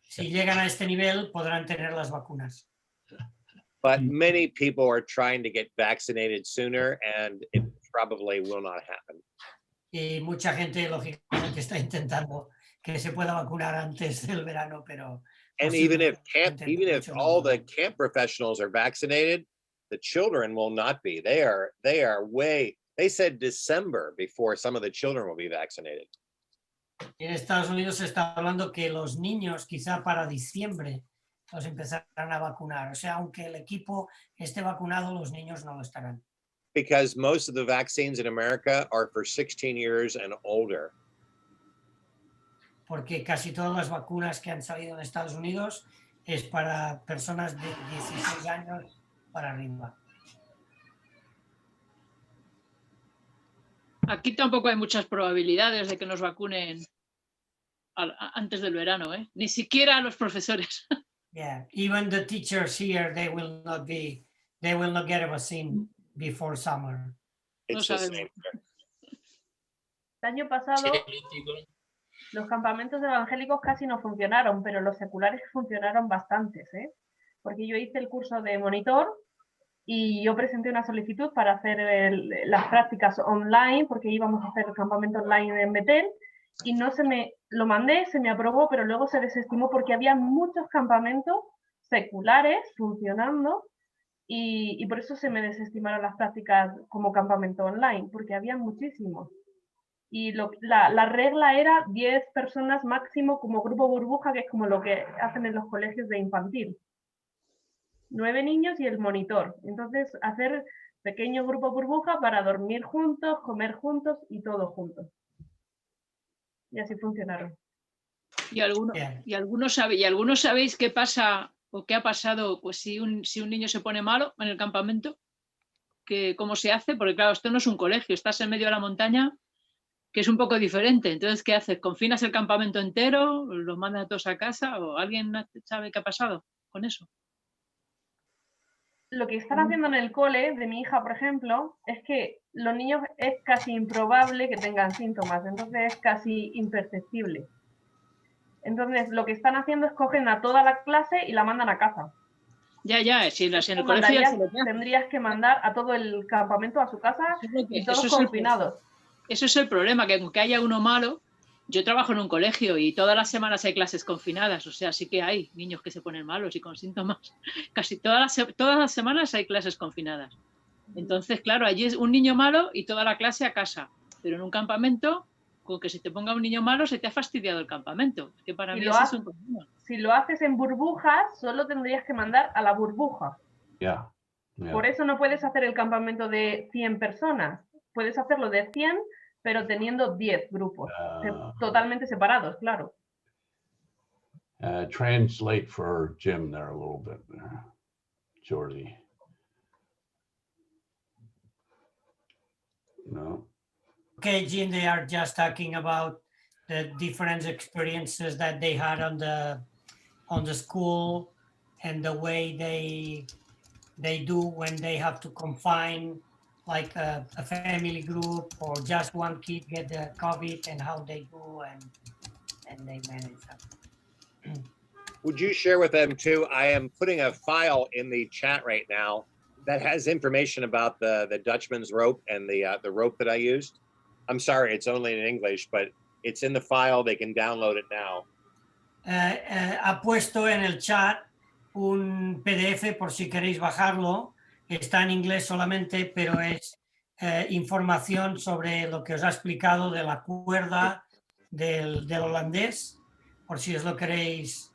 si llegan a este nivel, podrán tener las vacunas. But many people are trying to get vaccinated sooner, and it probably will not happen. Y mucha gente, lógicamente, está intentando que se pueda vacunar antes del verano, pero... And even if all the camp professionals are vaccinated, the children will not be. They said December before some of the children will be vaccinated. En Estados Unidos se está hablando que los niños quizá para diciembre los empezarán a vacunar. O sea, aunque el equipo esté vacunado, los niños no lo estarán. Because most of the vaccines in America are for 16 years and older. Porque casi todas las vacunas que han salido en Estados Unidos es para personas de 16 años para arriba. Aquí tampoco hay muchas probabilidades de que nos vacunen antes del verano, ¿eh? Ni siquiera a los profesores. Yeah, even the teachers here, they will not get a vaccine before summer. It's the same. El año pasado los campamentos evangélicos casi no funcionaron, pero los seculares funcionaron bastantes, ¿eh? Porque yo hice el curso de monitor y yo presenté una solicitud para hacer las prácticas online, porque íbamos a hacer el campamento online en Betel, y no lo mandé, se me aprobó, pero luego se desestimó porque había muchos campamentos seculares funcionando y por eso se me desestimaron las prácticas como campamento online, porque había muchísimos. Y la regla era 10 personas máximo como grupo burbuja, que es como lo que hacen en los colegios de infantil. 9 niños y el monitor. Entonces, hacer pequeño grupo burbuja para dormir juntos, comer juntos y todo juntos. Y así funcionaron. ¿Y algunos sabéis qué pasa o qué ha pasado pues, si un niño se pone malo en el campamento? ¿Cómo se hace? Porque claro, esto no es un colegio, estás en medio de la montaña, que es un poco diferente. Entonces, ¿qué haces? ¿Confinas el campamento entero? ¿Los mandas a todos a casa? ¿O alguien sabe qué ha pasado con eso? Lo que están haciendo en el cole de mi hija, por ejemplo, es que los niños es casi improbable que tengan síntomas, entonces es casi imperceptible. Entonces, lo que están haciendo es cogen a toda la clase y la mandan a casa. Ya, si en el colegio tendrías que mandar a todo el campamento a su casa y todos confinados. Eso es el problema, que aunque haya uno malo, yo trabajo en un colegio y todas las semanas hay clases confinadas, o sea, sí que hay niños que se ponen malos y con síntomas. Casi todas las semanas hay clases confinadas. Entonces, claro, allí es un niño malo y toda la clase a casa, pero en un campamento, con que si te ponga un niño malo, se te ha fastidiado el campamento. Es que para mí eso es un problema. Si lo haces en burbujas, solo tendrías que mandar a la burbuja. Yeah. Por eso no puedes hacer el campamento de 100 personas. Puedes hacerlo de 100, pero teniendo 10 grupos, totalmente separados, claro. Translate for Jim there a little bit, Jordi. No. Okay, Jim, they are just talking about the different experiences that they had on the school and the way they do when they have to confine like a family group or just one kid get the COVID and how they do and they manage that. Would you share with them too? I am putting a file in the chat right now that has information about the Dutchman's rope and the rope that I used. I'm sorry, it's only in English, but it's in the file. They can download it now. Ha puesto en el chat un PDF por si queréis bajarlo. Está en inglés solamente, pero es información sobre lo que os ha explicado de la cuerda del holandés. Por si os lo queréis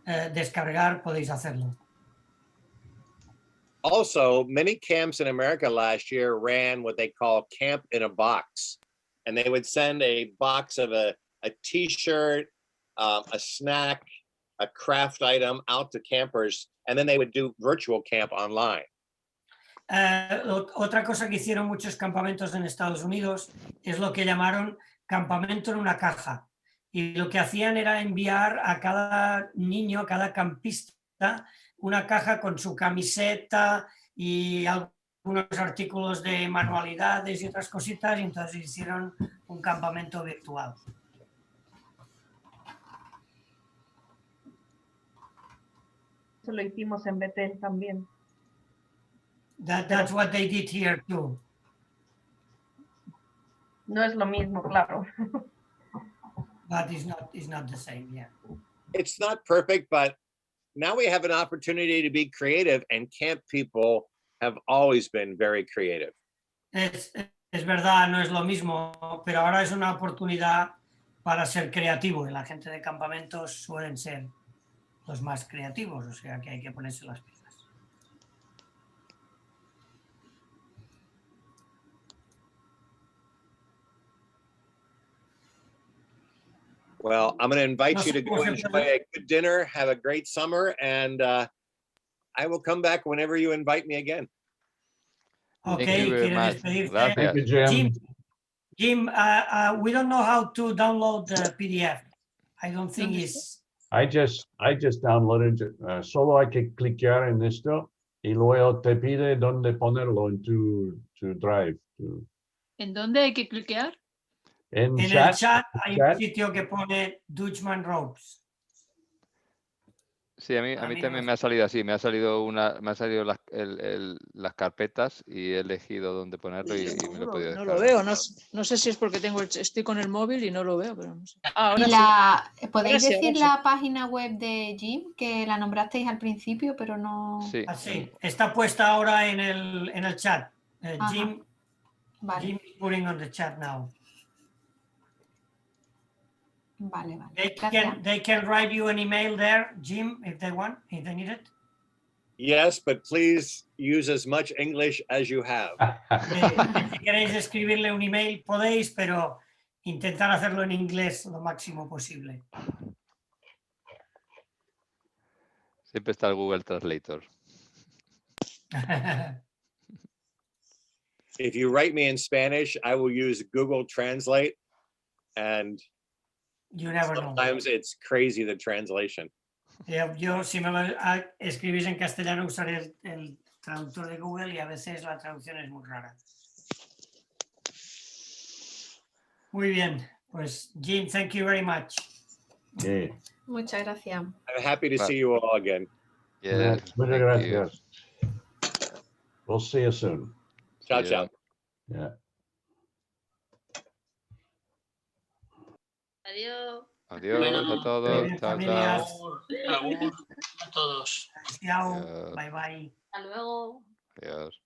descargar, podéis hacerlo. Also, many camps in America last year ran what they call Camp in a Box. And they would send a box of a t-shirt, a snack, a craft item out to campers, and then they would do virtual camp online. Otra cosa que hicieron muchos campamentos en Estados Unidos es lo que llamaron campamento en una caja. Y lo que hacían era enviar a cada niño, a cada campista, una caja con su camiseta y algunos artículos de manualidades y otras cositas, y entonces hicieron un campamento virtual. Eso lo hicimos en Betel también. That's what they did here too. No es lo mismo, claro. But it's not the same, yeah. It's not perfect, but now we have an opportunity to be creative, and camp people have always been very creative. Es verdad, no es lo mismo, pero ahora es una oportunidad para ser creativo y la gente de campamentos suelen ser los más creativos, o sea que hay que ponerse las pilas. Well, I'm going to invite you to go enjoy a good dinner, have a great summer, and I will come back whenever you invite me again. Okay, thank you very much. Thank you, Jim. Jim, we don't know how to download the PDF. I don't think it's... I just downloaded, solo hay que clicar en esto y luego te pide dónde ponerlo en tu Drive. ¿En dónde hay que cliquear? En el chat hay un sitio que pone Dutchman Ropes. Sí, a mí también me ha salido así, me ha salido las carpetas y he elegido dónde ponerlo y me lo he podido No descargar. lo veo, no sé si es porque estoy con el móvil y no lo veo, pero no sé. Ahora sí. ¿Podéis Ahora sí, decir ahora la página web de Jim, que la nombrasteis al principio, pero no... Sí. Sí, está puesta ahora en el chat. Jim, vale. Jim is putting on the chat now. Vale. They can write you an email there, Jim, if they need it. Yes, but please use as much English as you have. Si queréis escribirle un email, podéis, pero intentar hacerlo en inglés lo máximo posible. Siempre está el Google Translator. If you write me in Spanish, I will use Google Translate, and you never sometimes it's crazy, the translation. Yo, si me lo escribís en castellano, usaré el traductor de Google y a veces la traducción es muy rara. Muy bien, pues Jim, thank you very much. Yeah. Muchas gracias. I'm happy to see you all again. Yes, Muchas gracias. We'll see you soon. Ciao, ciao. Yeah. Adiós. Adiós a todos. Chao, chao. Agur a todos. Chao. Bye bye. Hasta luego. Adiós.